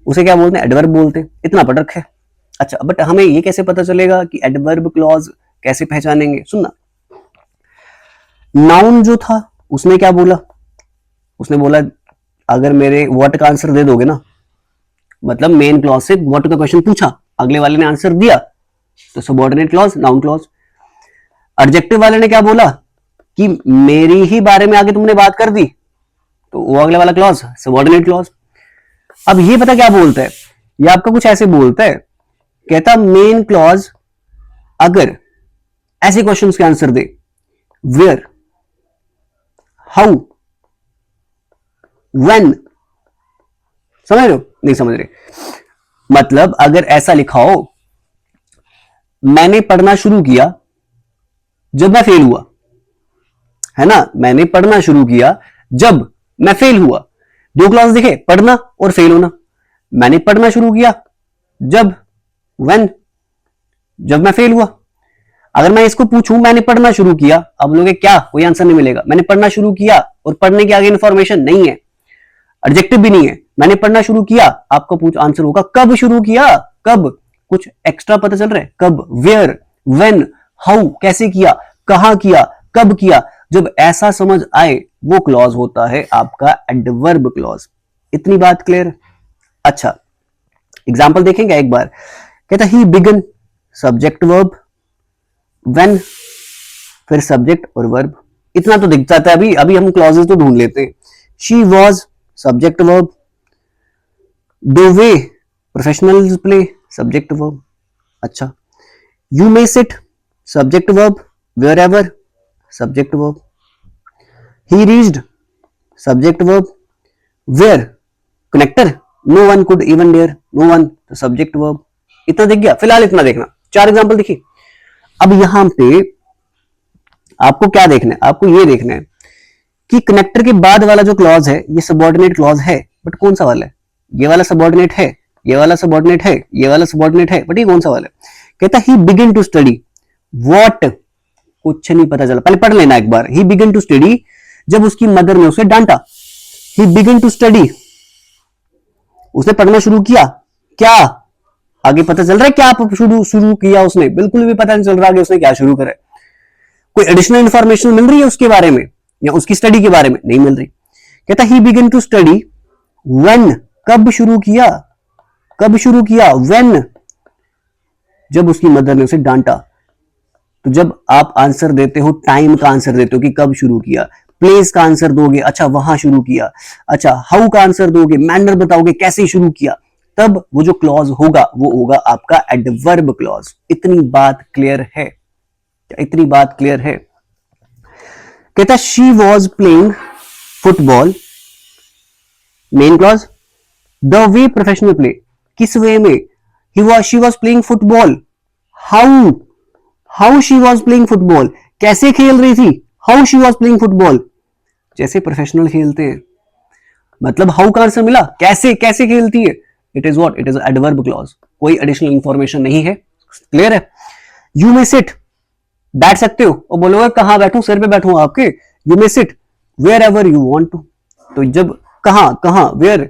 उसे क्या बोलते हैं? एडवर्ब बोलते हैं। इतना पटक है। अच्छा बट हमें ये कैसे पता चलेगा कि एडवर्ब क्लॉज कैसे पहचानेंगे? सुनना, नाउन जो था उसने क्या बोला? उसने बोला अगर मेरे व्हाट का आंसर दे दोगे ना, मतलब मेन क्लॉज से व्हाट का क्वेश्चन पूछा, अगले वाले ने आंसर दिया, तो subordinate clause, noun clause. Adjective वाले ने क्या बोला कि मेरी ही बारे में आगे तुमने बात कर दी, तो वो अगले वाला क्लॉज, सबऑर्डिनेट क्लॉज। अब ये पता क्या बोलता है? ये आपका कुछ ऐसे बोलता है, कहता मेन क्लॉज अगर ऐसे क्वेश्चंस के आंसर दे, वेयर, हाउ, व्हेन। समझ रहे हो? नहीं समझ रहे? मतलब अगर ऐसा लिखा हो, मैंने पढ़ना शुरू किया जब मैं फेल हुआ, है ना, मैंने पढ़ना शुरू किया जब मैं फेल हुआ। दो क्लॉज दिखे, पढ़ना और फेल होना। मैंने पढ़ना शुरू किया जब, व्हेन, जब मैं फेल हुआ। अगर मैं इसको पूछूं मैंने पढ़ना शुरू किया, अब लोगे क्या, कोई आंसर नहीं मिलेगा। मैंने पढ़ना शुरू किया और पढ़ने के आगे इंफॉर्मेशन नहीं है, एडजेक्टिव भी नहीं है, मैंने पढ़ना शुरू किया, आपका पूछ आंसर होगा कब शुरू किया, कब, कुछ एक्स्ट्रा पता चल रहा है, कब, वेयर, व्हेन, हाउ, कैसे किया, कहां किया, कब किया। जब ऐसा समझ आए वो क्लॉज होता है आपका एडवर्ब क्लॉज। इतनी बात क्लियर? अच्छा एग्जाम्पल देखेंगे एक बार, कहता he began subject verb, when फिर सब्जेक्ट और वर्ब। इतना तो दिख जाता है। अभी अभी हम क्लॉजेस तो ढूंढ लेते हैं। She was subject verb, the way professionals play subject verb. अच्छा, you may sit subject verb, wherever subject verb, he reached subject verb, where connector, no one could even dare, no one तो subject verb. इतना दिख गया। फिलहाल इतना देखना, 4 example देखिए। अब यहां पे आपको क्या देखना है, आपको ये देखना है कि कनेक्टर के बाद वाला जो क्लॉज है ये सबऑर्डिनेट क्लॉज है, बट कौन सा वाला है? ये वाला सबऑर्डिनेट है, ये वाला सबऑर्डिनेट है, ये वाला सबऑर्डिनेट है, बट ये कौन सा वाला है? कहता ही बिगिन टू स्टडी व्हाट, कुछ नहीं पता चला। पहले पढ़ लेना एक बार। ही बिगिन टू स्टडी, जब उसकी मदर ने उसे डांटा। ही बिगिन टू स्टडी, उसने पढ़ना शुरू किया। क्या आगे पता चल रहा है क्या शुरू किया उसने? बिल्कुल भी पता नहीं चल रहा आगे उसने क्या शुरू करा। कोई एडिशनल इंफॉर्मेशन मिल रही है उसके बारे में या उसकी स्टडी के बारे में? नहीं मिल रही। कहता ही बिगिन टू स्टडी व्हेन, कब शुरू किया? कब शुरू किया? व्हेन, जब उसकी मदर ने उसे डांटा। तो जब आप आंसर देते हो, टाइम का आंसर देते हो कि कब शुरू किया, प्लेस का आंसर दोगे, अच्छा वहां शुरू किया, अच्छा हाउ का आंसर दोगे, मैनर बताओगे कैसे शुरू किया, तब वो जो क्लॉज होगा वो होगा आपका एडवर्ब क्लॉज। इतनी बात क्लियर है? इतनी बात क्लियर है? कहता she was playing football, main clause. The way professional play, किस वे में? She was playing football. How, how she was playing football, कैसे खेल रही थी? How she was playing football, जैसे प्रोफेशनल खेलते हैं। मतलब हाउ का आंसर मिला, कैसे कैसे खेलती है। It is what? It is adverb clause. कोई एडिशनल इंफॉर्मेशन नहीं है। क्लियर है? यू मे सिट, बैठ सकते हो, और बोलोगे कहां बैठूं, सिर पे बैठूं आपके। You may sit wherever you want to. तो जब कहां कहां, where,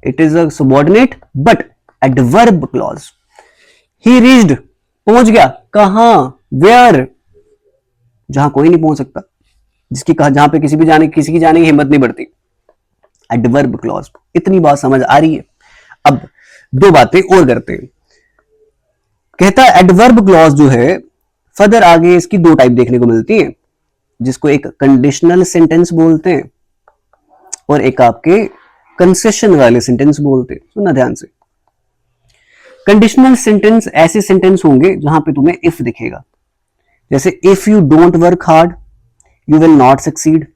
it is a subordinate but adverb clause. He reached, पहुंच गया कहां, वेयर, जहां कोई नहीं पहुंच सकता, जिसकी कहा, जहां पे किसी की जाने की हिम्मत नहीं बढ़ती। Adverb clause. इतनी बात समझ आ रही है? अब 2 बातें और करते हैं। कहता है एडवर्ब क्लॉज जो है, फर्दर आगे इसकी 2 टाइप देखने को मिलती है, जिसको एक कंडीशनल सेंटेंस बोलते हैं और एक आपके कंसेशन वाले सेंटेंस बोलते हैं। सुनना ध्यान से। कंडीशनल सेंटेंस ऐसे सेंटेंस होंगे जहां पे तुम्हें इफ दिखेगा, जैसे if you don't work hard you will not succeed.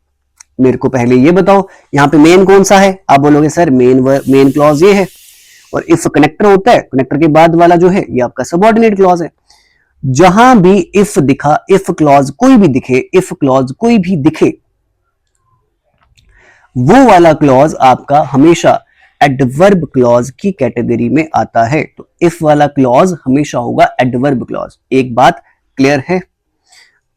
मेरे को पहले ये बताओ यहां पे मेन कौन सा है? आप बोलोगे सर मेन क्लॉज ये है, और इफ कनेक्टर होता है, कनेक्टर के बाद वाला जो है ये आपका सबऑर्डिनेट क्लॉज है। जहां भी इफ दिखा, इफ क्लॉज कोई भी दिखे, इफ क्लॉज कोई भी दिखे, वो वाला क्लॉज आपका हमेशा एडवर्ब क्लॉज की कैटेगरी में आता है। तो इफ वाला क्लॉज हमेशा होगा एडवर्ब क्लॉज। एक बात क्लियर है?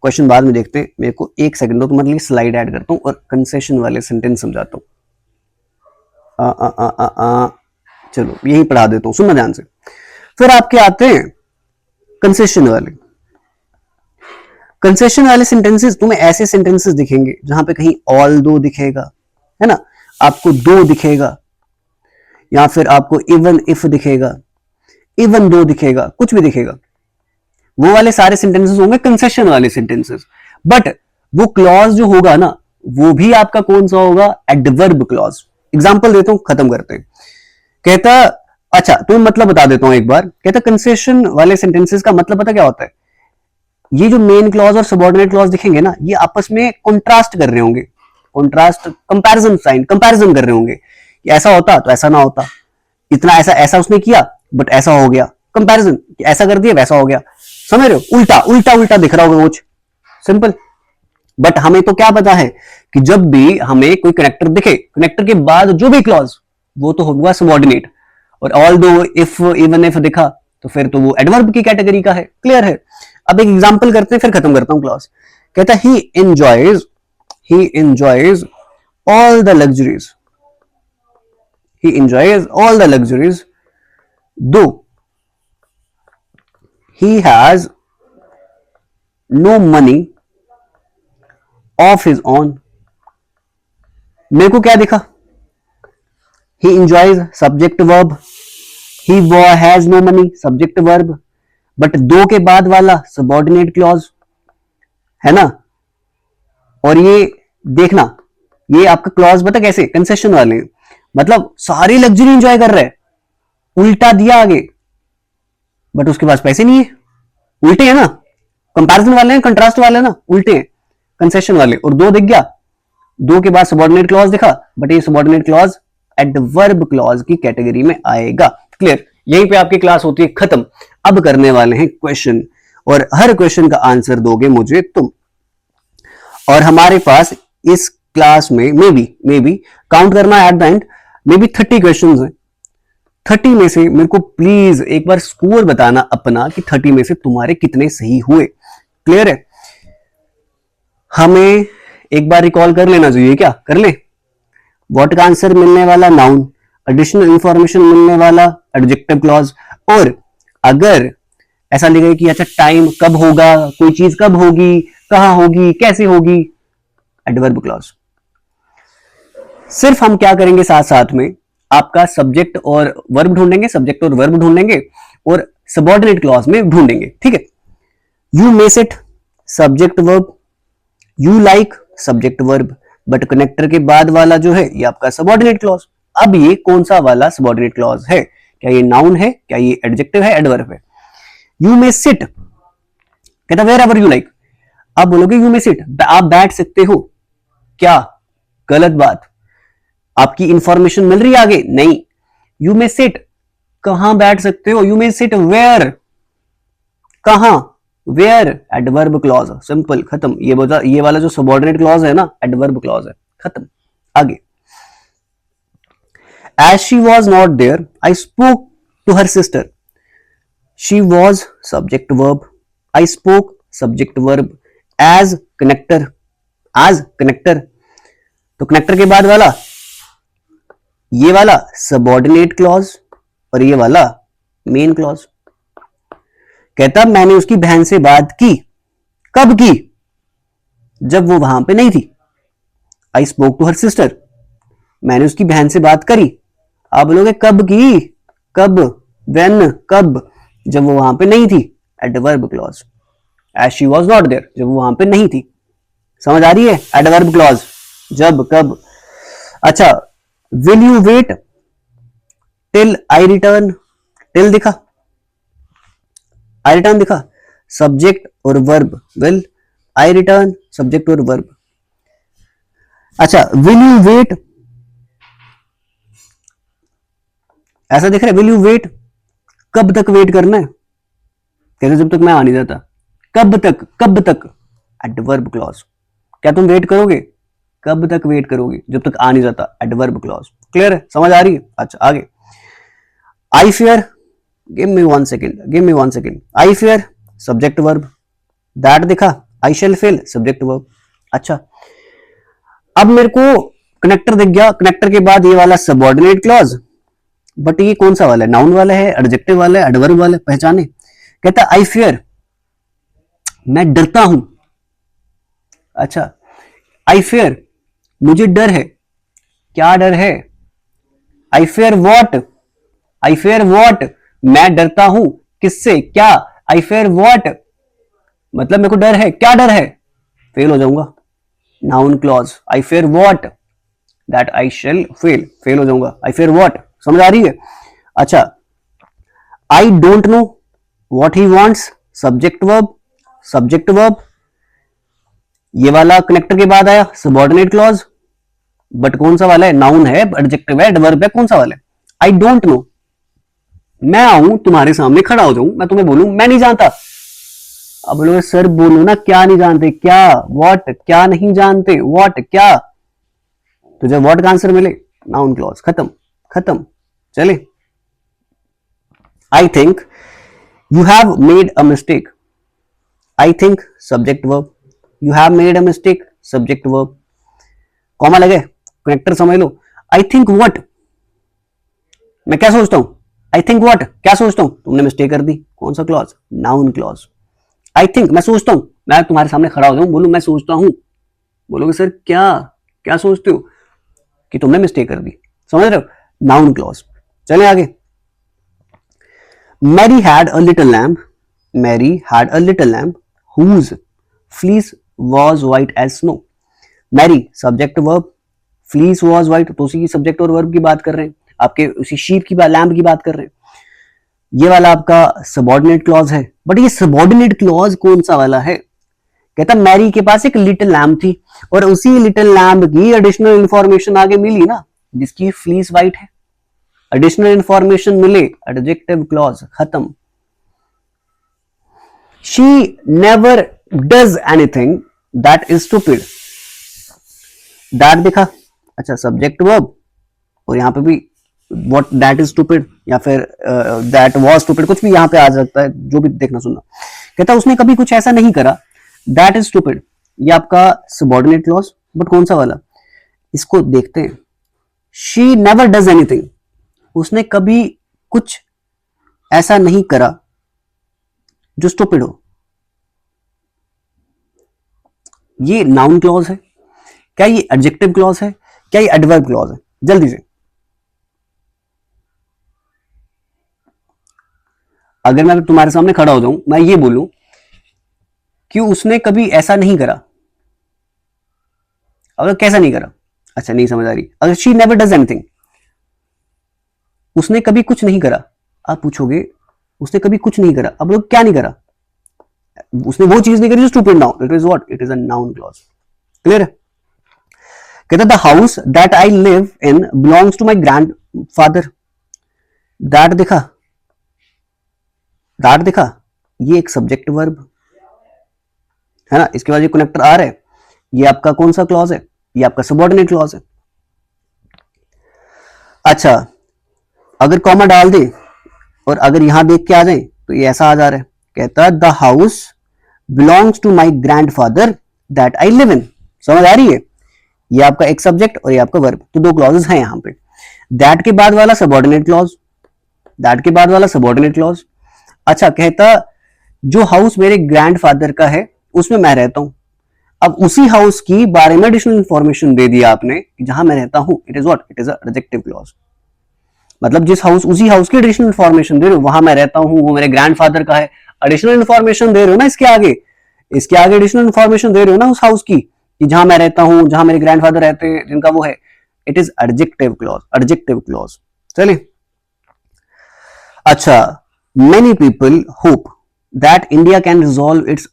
क्वेश्चन बाद में देखते हैं। मेरे को 1 सेकंड दो, तो मतलब स्लाइड ऐड करता हूं और कंसेशन वाले सेंटेंस समझाता हूं। चलो यही पढ़ा देता हूं, सुनना ध्यान से। फिर आपके आते हैं कंसेशन वाले। कंसेशन वाले सेंटेंसेस, तुम्हें ऐसे सेंटेंसेस दिखेंगे जहां पे कहीं ऑल दो दिखेगा, है ना, आपको दो दिखेगा, या फिर आपको इवन इफ दिखेगा, इवन दो दिखेगा, कुछ भी दिखेगा। वो वाले सारे सेंटेंसेस होंगे कंसेशन वाले सेंटेंसेस। बट वो क्लॉज जो होगा ना, वो भी आपका कौन सा होगा? Adverb clause. एग्जांपल देता हूं, खत्म करते हैं। कहता, अच्छा तुम्हें मतलब बता देता हूं एक बार। कहता कंसेशन वाले सेंटेंसेस का मतलब पता क्या होता है? ये जो मेन क्लॉज और सबऑर्डिनेट क्लॉज दिखेंगे ना, ये आपस में कॉन्ट्रास्ट कर रहे होंगे। कॉन्ट्रास्ट, कंपैरिजन साइन, कंपैरिजन कर रहे होंगे कि ऐसा होता तो ऐसा ना होता, इतना ऐसा ऐसा उसने किया बट ऐसा हो गया। कंपैरिजन, ऐसा कर दिया वैसा हो गया। समझ रहे हो? उल्टा उल्टा उल्टा दिख रहा होगा कुछ, सिंपल। बट हमें तो क्या पता है कि जब भी हमें कोई कनेक्टर दिखे, कनेक्टर के बाद जो भी क्लॉज, वो तो होगा सबऑर्डिनेट। और ऑल दो, इफ, इवन इफ दिखा तो फिर तो वो एडवर्ब की कैटेगरी का है। क्लियर है? अब एक एग्जांपल करते हैं, फिर खत्म करता हूं क्लॉज। कहता he enjoys all the luxuries, he enjoys all the luxuries though he has no money of his own। मेरे को क्या दिखा? he enjoys subject verb, he has no money, subject verb, but दो के बाद वाला सबऑर्डिनेट क्लॉज है ना। और ये देखना, ये आपका क्लॉज बता कैसे, कंसेशन वाले, मतलब सारी लग्जरी एंजॉय कर रहे हैं, उल्टा दिया आगे, बट उसके पास पैसे नहीं है, उल्टे है ना, कंपैरिजन वाले हैं, कंट्रास्ट वाले ना, उल्टे हैं, कंसेशन वाले। और दो दिख गया, दो के बाद सबऑर्डिनेट क्लॉज दिखा, बट ये सबऑर्डिनेट क्लॉज एडवर्ब क्लॉज की कैटेगरी में आएगा। क्लियर, यहीं पे आपकी क्लास होती है खत्म। अब करने वाले हैं क्वेश्चन, और हर क्वेश्चन का आंसर दोगे मुझे तुम। और हमारे पास इस क्लास में मे बी काउंट करना at the end, may be 30 question हैं। 30 में से मेरे को प्लीज एक बार स्कोर बताना अपना कि 30 में से तुम्हारे कितने सही हुए। क्लियर है, हमें एक बार रिकॉल कर लेना चाहिए, क्या कर ले, व्हाट का आंसर मिलने वाला नाउन, एडिशनल इंफॉर्मेशन मिलने वाला एडजेक्टिव क्लॉज, और अगर ऐसा लगे कि अच्छा टाइम कब होगा, कोई चीज कब होगी, कहां होगी, कैसे होगी, एडवर्ब क्लॉज। सिर्फ हम क्या करेंगे, साथ साथ में आपका सब्जेक्ट और वर्ब ढूंढेंगे, सब्जेक्ट और वर्ब ढूंढेंगे, और सबऑर्डिनेट क्लॉज में ढूंढेंगे। ठीक है, you miss it, subject verb, you like subject verb, but connector के बाद वाला जो है ये आपका सबऑर्डिनेट क्लॉज। अब ये कौन सा वाला सबऑर्डिनेट क्लॉज है, क्या ये नाउन है, क्या ये एडजेक्टिव है, एडवर्ब है। यू मे सिट, कहता वेयर एवर यू लाइक, आप बोलोगे यू मे सिट, आप बैठ सकते हो, क्या गलत बात, आपकी इंफॉर्मेशन मिल रही है आगे, नहीं। यू मे सिट, कहां बैठ सकते हो, यू मे सिट वेयर, कहां, वेयर, एडवर्ब क्लॉज, सिंपल, खत्म। ये वाला जो सबऑर्डिनेट क्लॉज है ना, एडवर्ब क्लॉज है, खत्म। आगे, as she was not there I spoke to her sister, she was subject verb, I spoke subject verb, as connector, as connector, तो कनेक्टर के बाद वाला ये वाला सबऑर्डिनेट क्लॉज, और ये वाला मेन क्लॉज। कहता मैंने उसकी बहन से बात की, कब की, जब वो वहां पे नहीं थी। I spoke to her sister, मैंने उसकी बहन से बात करी, आप बोलोगे कब की, कब, व्हेन, कब, जब वो वहां पे नहीं थी, adverb clause. As she was not there, जब वो वहां पे नहीं थी, समझ आ रही है, एडवर्ब क्लॉज, जब, कब। अच्छा, will you wait till I return, till दिखा, आई रिटर्न दिखा, सब्जेक्ट और verb, will, I return, subject और वर्ब। अच्छा, विल यू वेट, ऐसा दिख रहा है, विल यू वेट, कब तक वेट करना है, कहते जब तक मैं आ नहीं जाता, कब तक, कब तक, एडवर्ब क्लॉज। क्या तुम वेट करोगे, कब तक वेट करोगे, जब तक आ नहीं जाता, एडवर्ब क्लॉज। क्लियर है, समझ आ रही है। अच्छा आगे, I fear, give me one second, give me one second, I fear subject verb, that दिखा, I shall fail subject verb. अच्छा, अब मेरे को कनेक्टर दिख गया, कनेक्टर के बाद ये वाला सबऑर्डिनेट क्लॉज, बट ये कौन सा वाला है, नाउन वाला है, एडजेक्टिव वाला है, एडवर्ब वाला है, पहचाने। कहता आई फियर, मैं डरता हूं। अच्छा, आई फियर, मुझे डर है, क्या डर है, I fear what, I fear what, मैं डरता हूं, किससे, क्या, आई फेयर वॉट, मतलब मेरे को डर है, क्या डर है, फेल हो जाऊंगा, noun clause. I fear what, that I shall fail, fail हो जाऊंगा, आई फेयर वॉट, समझ आ रही है। अच्छा, आई don't know what he wants, subject verb, subject verb, ये वाला कनेक्टर के बाद आया सबऑर्डिनेट क्लॉज, बट कौन सा वाला है, नाउन है, एडजेक्टिव है, एडवर्ब है, कौन सा वाला है, आई डोंट नो, मैं आऊं तुम्हारे सामने खड़ा हो जाऊं, मैं तुम्हें बोलूं मैं नहीं जानता, अब बोलोगे सर बोलो ना क्या नहीं जानते, क्या, व्हाट, क्या नहीं जानते, व्हाट, क्या, तो जब व्हाट का आंसर मिले, नाउन क्लॉज, खत्म, खत्म। चले, I think you have made a mistake, I think subject verb, you have made a mistake subject verb, comma लगे, कनेक्टर समझ लो, आई थिंक व्हाट, मैं क्या सोचता हूं, आई थिंक व्हाट, क्या सोचता हूं, तुमने मिस्टेक कर दी, कौन सा clause, noun clause. I think, मैं सोचता हूं, मैं तुम्हारे सामने खड़ा हो जाऊं, बोलूं मैं सोचता हूं, बोलोगे सर क्या, क्या सोचते हो, कि तुमने मिस्टेक कर दी, समझ रहे हो, नाउन क्लॉज। चले आगे, Mary had a little lamb, Mary had a little lamb whose fleece was white as snow. Mary subject verb, fleece was white, तो उसी की सब्जेक्ट और वर्ब की बात कर रहे हैं, आपके उसी शीप की बात, लैम्ब की बात कर रहे हैं। ये वाला आपका सबॉर्डिनेट क्लॉज है, बट ये सबॉर्डिनेट क्लॉज कौन सा वाला है? कहता मैरी के पास एक लिटिल लैम्ब थी और उसी लिटिल लैम्ब की एडिशनल इंफॉर्मेशन आगे मिली ना, जिसकी फ्लीस व्हाइट है, एडिशनल इंफॉर्मेशन मिले, एडजेक्टिव क्लॉज खत्म। She never does anything that is stupid, that दिखा, अच्छा सब्जेक्ट वर्ब, और यहां पे भी व्हाट दैट इज स्टूपिड या फिर दैट वाज स्टूपिड, कुछ भी यहां पे आ सकता है, जो भी देखना सुनना। कहता उसने कभी कुछ ऐसा नहीं करा, दैट इज स्टूपिड, ये आपका सबॉर्डिनेट क्लॉज, बट कौन सा वाला, इसको देखते हैं। शी नेवर डज एनीथिंग, उसने कभी कुछ ऐसा नहीं करा जो स्टूपिड हो, ये नाउन क्लॉज है क्या, ये एडजेक्टिव क्लॉज है क्या, ये एडवर्ब क्लॉज है? जल्दी से, अगर मैं तुम्हारे सामने खड़ा हो जाऊं, मैं ये बोलूं कि उसने कभी ऐसा नहीं करा, अगर कैसा नहीं करा, अच्छा नहीं समझ आ रही। अगर शी नेवर डज एनीथिंग, उसने कभी कुछ नहीं करा, आप पूछोगे उसने कभी कुछ नहीं करा, अब लोग क्या नहीं करा, उसने वो चीज नहीं करी जो stupid noun, it is what, it is a noun clause. Clear है? कहता the house that I live in belongs to my grandfather, that दिखा, दैट दिखा, ये एक सब्जेक्ट वर्ब है ना, इसके बाद ये कनेक्टर आ रहा है, ये आपका कौन सा क्लॉज है, ये आपका सबऑर्डिनेट क्लॉज है। अच्छा अगर कॉमा डाल दे और अगर यहां देख के आ जाए तो ये ऐसा आ जा रहा है, कहता the house belongs to my grandfather that I live in, समझ आ रही है? ये आपका एक सब्जेक्ट और ये आपका वर्ब, तो दो क्लॉजेस हैं यहां पे। दैट के बाद वाला सबऑर्डिनेट क्लॉज, दैट के बाद वाला सबऑर्डिनेट क्लॉज। अच्छा कहता जो हाउस मेरे ग्रैंडफादर का है उसमें मैं रहता हूं, अब उसी हाउस की बारे में एडिशनल इंफॉर्मेशन दे दिया आपने जहां मैं रहता हूं, it is what, it is a adjective clause. मतलब जिस हाउस, उसी हाउस की एडिशनल इंफॉर्मेशन दे रहे हो, वहां मैं रहता हूं, वो मेरे ग्रैंडफादर का है, एडिशनल इंफॉर्मेशन दे रहे हो ना, इसके आगे एडिशनल इंफॉर्मेशन दे रहे हो ना उस हाउस की, कि जहां मैं रहता हूं, जहां मेरे ग्रैंडफादर रहते हैं, जिनका वो है, it is adjective clause, adjective clause. चलिए अच्छा, many people hope that India can resolve it's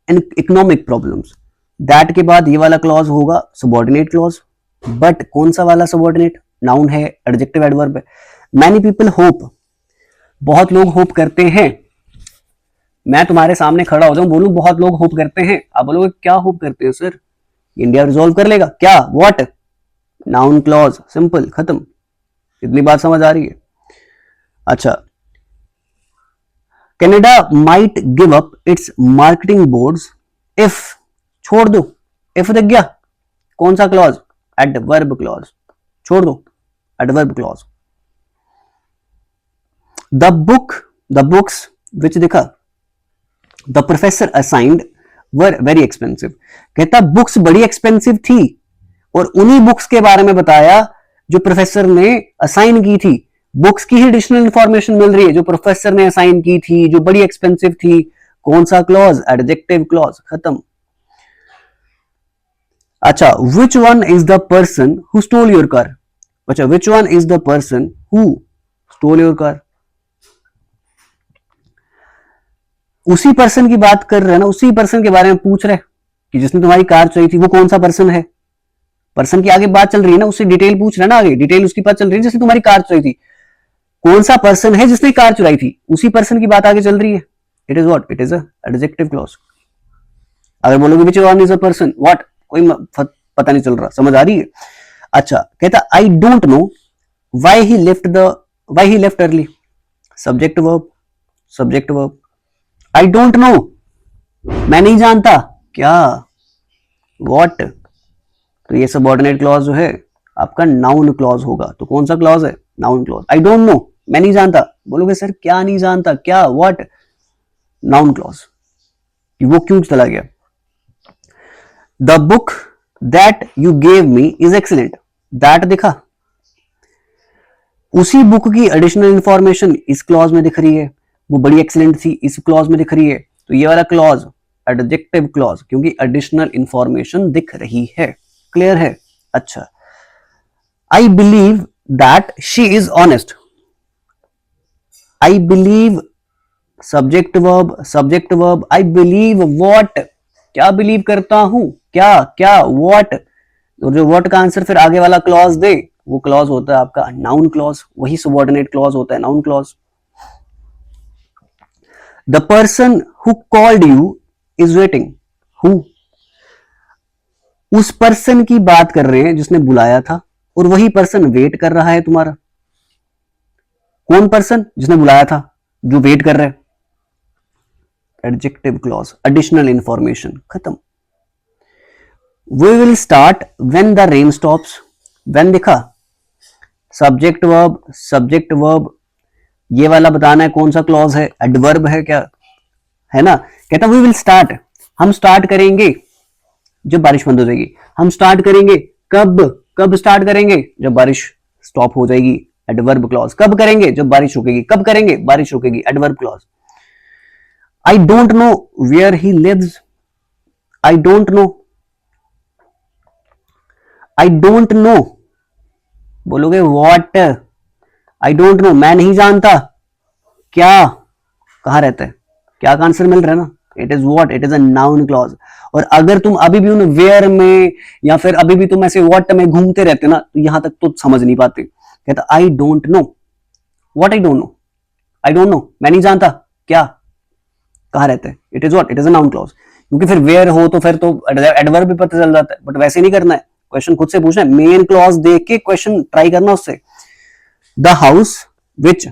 economic problems, that के बाद ये वाला क्लॉज होगा सबऑर्डिनेट क्लॉज, बट कौन सा वाला सबऑर्डिनेट, नाउन है, एडजेक्टिव एडवर्ब है। मैनी पीपल होप, बहुत लोग होप करते हैं, मैं तुम्हारे सामने खड़ा हो जाऊं बोलूं बहुत लोग होप करते हैं, आप बोलोगे क्या होप करते हैं सर, इंडिया रिजॉल्व कर लेगा क्या, व्हाट, नाउन क्लॉज, सिंपल खत्म। इतनी बात समझ आ रही है? अच्छा Canada might give up it's marketing boards if, छोड़ दो, इफ दिख गया, कौन सा क्लॉज, एडवर्ब क्लॉज, छोड़ दो, adverb clause. The books which दिखा the professor assigned were very expensive, कहता बुक्स बड़ी एक्सपेंसिव थी और उन्हीं बुक्स के बारे में बताया जो प्रोफेसर ने असाइन की थी, बुक्स की ही एडिशनल इंफॉर्मेशन मिल रही है जो प्रोफेसर ने असाइन की थी, जो बड़ी एक्सपेंसिव थी, कौन सा क्लॉज, एडजेक्टिव क्लॉज, खत्म। अच्छा which one is the person who stole your car, अच्छा which one is the person who stole your car, उसी पर्सन की बात कर रहे हैं ना, उसी पर्सन के बारे में पूछ रहे कि जिसने तुम्हारी कार चुराई थी वो कौन सा पर्सन है, पर्सन की आगे बात चल रही है ना, उससे डिटेल पूछ रहे हैं ना, आगे डिटेल उसकी बात चल रही है जिसने तुम्हारी कार चुराई थी, कौन सा पर्सन है जिसने कार चुराई थी, उसी पर्सन की बात आगे चल रही है, it is what, it is a adjective clause. अगर बोलोगे विच one is a person, what, कोई पता नहीं चल रहा, समझ आ रही है? अच्छा कहता आई don't know why he left early, subject verb, subject verb, I don't know, मैं नहीं जानता क्या, व्हाट, तो ये सबऑर्डिनेट क्लॉज जो है आपका नाउन क्लॉज होगा, तो कौन सा क्लॉज है, noun clause. I don't know, मैं नहीं जानता, बोलोगे सर क्या नहीं जानता, क्या, व्हाट, नाउन क्लॉज, वो क्यों चला गया। The book that you gave me is excellent, that दिखा, उसी बुक की एडिशनल इंफॉर्मेशन इस क्लॉज में दिख रही है, वो बड़ी एक्सीलेंट थी, इस क्लॉज में दिख रही है, तो ये वाला क्लॉज एडजेक्टिव क्लॉज, क्योंकि एडिशनल इंफॉर्मेशन दिख रही है। क्लियर है? अच्छा, I believe that she is honest. I believe subject verb, I believe what, क्या बिलीव करता हूं, क्या व्हाट, और जो व्हाट का आंसर फिर आगे वाला क्लॉज दे, वो क्लॉज होता है आपका नाउन क्लॉज, वही सबऑर्डिनेट क्लॉज होता है noun clause. The person who called you is waiting. Who, उस पर्सन की बात कर रहे हैं जिसने बुलाया था, और वही पर्सन वेट कर रहा है तुम्हारा। कौन पर्सन? जिसने बुलाया था, जो वेट कर रहा है। एडजेक्टिव क्लॉज, एडिशनल इंफॉर्मेशन, खत्म। We will start when the rain stops. When देखा, सब्जेक्ट वर्ब, ये वाला बताना है कौन सा क्लॉज है, एडवर्ब है क्या, है ना। कहता वी विल स्टार्ट, हम स्टार्ट करेंगे जब बारिश बंद हो जाएगी। हम स्टार्ट करेंगे कब स्टार्ट करेंगे? जब बारिश स्टॉप हो जाएगी, एडवर्ब क्लॉज। कब करेंगे? जब बारिश रुकेगी। कब करेंगे? बारिश रुकेगी, adverb clause. I don't know where he lives. I don't know, I don't know, बोलोगे व्हाट, आई डोंट नो, मैं नहीं जानता क्या, कहां रहता है, क्या का आंसर मिल रहा है ना, it is what, it is a noun clause. और अगर तुम अभी भी उन वेयर में या फिर अभी भी तुम ऐसे व्हाट में घूमते रहते ना, तो यहां तक तो समझ नहीं पाते। कहता आई don't know what, I don't know, I don't know, मैं नहीं जानता क्या, कहां रहता है, it is what, it is a noun clause. क्योंकि फिर वेयर हो तो फिर तो एडवर्ब भी पता चल जाता है, बट वैसे नहीं करना है, क्वेश्चन खुद से पूछना है, मेन क्लॉज देख के क्वेश्चन ट्राई करना उससे। The house which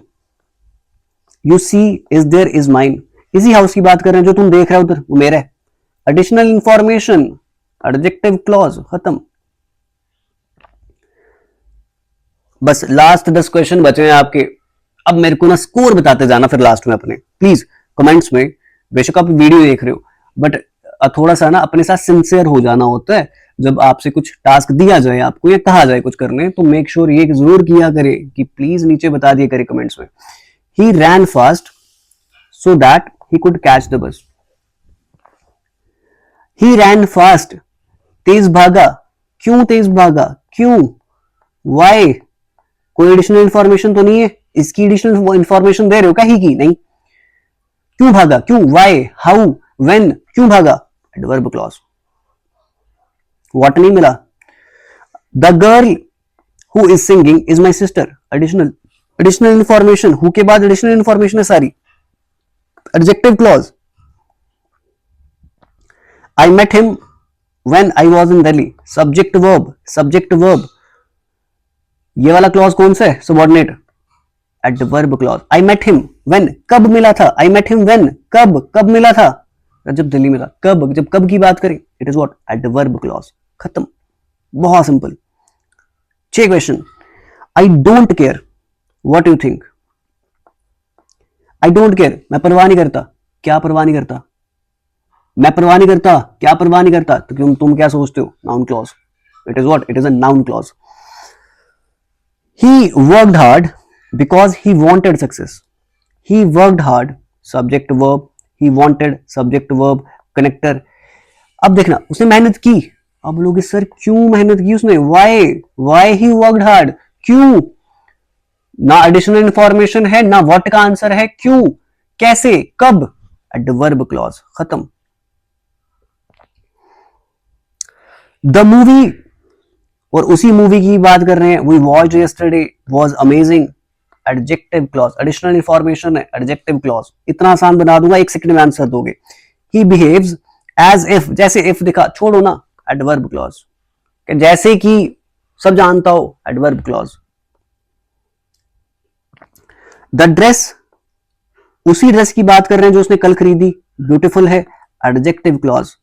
you see is there is mine. इसी हाउस की बात कर रहे हैं जो तुम देख रहे हो उधर, वो मेरा है। एडिशनल इंफॉर्मेशन, एडजेक्टिव क्लॉज, खत्म। बस लास्ट 10 क्वेश्चन बचे हैं आपके। अब मेरे को ना स्कोर बताते जाना फिर लास्ट में अपने, प्लीज कमेंट्स में। बेशक आप वीडियो देख रहे हो, बट थोड़ा सा ना अपने साथ सिंसियर हो जाना होता है। जब आपसे कुछ टास्क दिया जाए आपको या कहा जाए कुछ करने, तो मेक श्योर ये जरूर किया करे कि प्लीज नीचे बता दिया करे कमेंट्स में। He ran fast so that he could catch the bus. He ran fast, तेज भागा। क्यों तेज भागा? क्यों? वाई? कोई एडिशनल इंफॉर्मेशन तो नहीं है, इसकी एडिशनल इंफॉर्मेशन दे रहे हो क्या ही की? नहीं। क्यों भागा? क्यों? वाई, हाउ, व्हेन, क्यों भागा? Adverb clause. व्हाट नहीं मिला। The girl who is singing is my sister. Additional information, who के बाद एडिशनल इंफॉर्मेशन है सारी, adjective clause. I met him when I was in Delhi. Subject verb, ये वाला क्लॉज कौन सा है? Subordinate, adverb clause. I met him when, कब मिला था? आई मेट हिम व्हेन, कब मिला था? जब दिल्ली में था। कब, जब कब की बात करें, it is what, adverb clause, खत्म। बहुत simple. 6 question. I don't care what you think. I don't care, मैं परवाह नहीं करता। क्या परवाह नहीं करता? मैं परवाह नहीं करता, क्या परवाह नहीं करता, तो क्यों तुम क्या सोचते हो? Noun clause, it is what, it is a noun clause. He worked hard because he wanted success. He worked hard, subject verb, he wanted, subject verb, connector. अब देखना, उसने मेहनत की। अब लोग सर क्यों मेहनत की उसने? वाई ही वर्कड हार्ड, क्यों? ना एडिशनल इंफॉर्मेशन है, ना व्हाट का आंसर है, क्यों, कैसे, कब, एडवर्ब क्लॉज, खत्म। द मूवी, और उसी मूवी की बात कर रहे हैं, we watched yesterday was amazing, adjective clause. Additional information है, एडजेक्टिव क्लॉज। इतना आसान बना दूंगा, 1 सेकंड में आंसर दोगे। ही बिहेव्स एज इफ, जैसे इफ दिखा, छोड़ो ना, एडवर्ब क्लॉज। जैसे कि सब जानता हो, एडवर्ब क्लॉज। द ड्रेस, उसी ड्रेस की बात कर रहे हैं जो उसने कल खरीदी, ब्यूटीफुल है, एडजेक्टिव क्लॉज,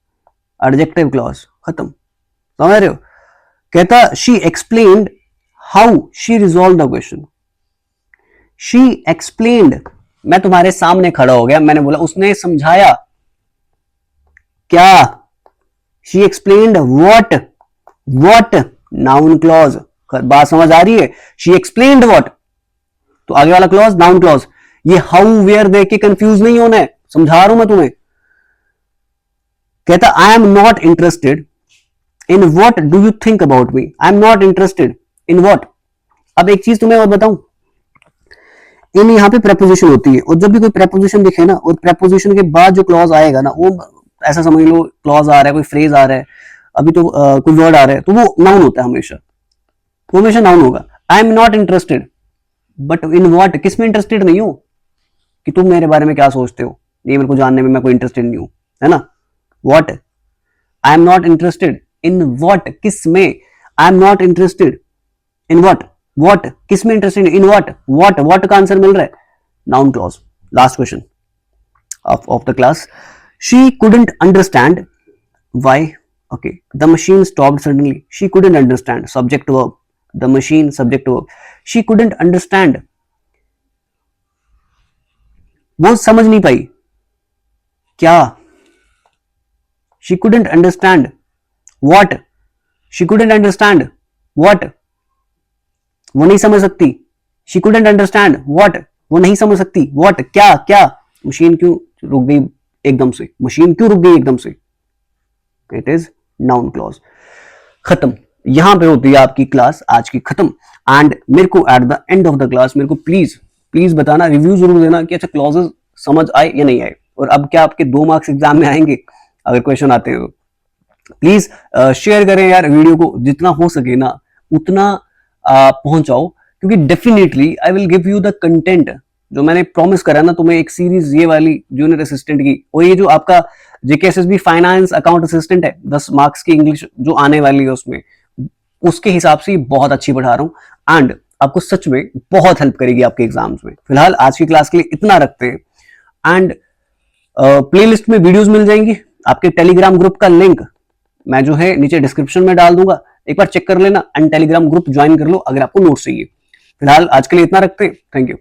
एडजेक्टिव क्लॉज, खत्म। समझ रहे हो? कहता she explained how she resolve the question. She explained, मैं तुम्हारे सामने खड़ा हो गया, मैंने बोला उसने समझाया क्या? She explained what, noun clause. बात समझ आ रही है? शी एक्सप्लेन्ड व्हाट, तो आगे वाला क्लॉज नाउन क्लॉज। ये हाउ वेयर देख के कंफ्यूज नहीं होना है, समझा रहा हूं मैं तुम्हें। कहता I am not interested in what do you think about me, I am not interested in what. अब एक चीज तुम्हें और बताऊं, इन यहाँ पे प्रेपोजिशन होती है, और जब भी कोई प्रेपोजिशन दिखे ना और प्रेपोजिशन के बाद जो क्लॉज आएगा ना, वो ऐसा समझ लो क्लॉज आ रहा है, कोई फ्रेज आ रहा है, अभी तो कोई वर्ड आ रहा है, तो वो नाउन होता है हमेशा, वो हमेशा नाउन होगा। I am not interested, but in what, किस में इंटरेस्टेड नहीं हो, कि तुम मेरे बारे में क्या सोचते हो, ये मेरे को जानने में मैं कोई इंटरेस्टेड नहीं हूं, है ना। What, I am not interested in what, किस में, I am not interested in what, what किस में इंटरेस्टेड, इन वॉट, वॉट का आंसर मिल रहा है noun clause. Last question of the class, she couldn't understand why, okay, the machine stopped suddenly, she couldn't understand, subject verb, the machine subject verb, she couldn't understand, वो समझ नहीं पाई क्या, she couldn't understand what, she couldn't understand what, वो नहीं समझ सकती, she couldn't understand what, वो नहीं समझ सकती, व्हाट क्या, क्या, मशीन क्यों रुक गई एकदम से, मशीन क्यों रुक गई एकदम से, इट इज नाउन क्लॉज। खत्म, यहां पे होती है आपकी क्लास आज की खत्म। एंड मेरे को at the end of the class मेरे को प्लीज बताना, रिव्यू जरूर देना कि अच्छा क्लॉजेस समझ आए या नहीं आए, और अब क्या आपके 2 मार्क्स एग्जाम में आएंगे अगर क्वेश्चन आते हो। प्लीज शेयर करें यार वीडियो को, जितना हो सके ना उतना पहुंचाओ, क्योंकि definitely I will give you the content जो मैंने प्रॉमिस करा ना तुम्हें, एक सीरीज ये वाली जूनियर असिस्टेंट की, और ये जो आपका जेकेएसएसबी फाइनेंस अकाउंट असिस्टेंट है 10 मार्क्स की इंग्लिश जो आने वाली है उसमें, उसके हिसाब से बहुत अच्छी पढ़ा रहा हूं, एंड आपको सच में बहुत हेल्प करेगी आपके एग्जाम्स में। फिलहाल आज की क्लास के लिए इतना रखते हैं, एंड प्लेलिस्ट में वीडियोस मिल जाएंगी, आपके टेलीग्राम ग्रुप का लिंक मैं जो है नीचे डिस्क्रिप्शन में डाल दूंगा, एक बार चेक कर लेना, एंड टेलीग्राम ग्रुप ज्वाइन कर लो अगर आपको नोट्स चाहिए। फिलहाल आज के लिए इतना रखते हैं, थैंक यू।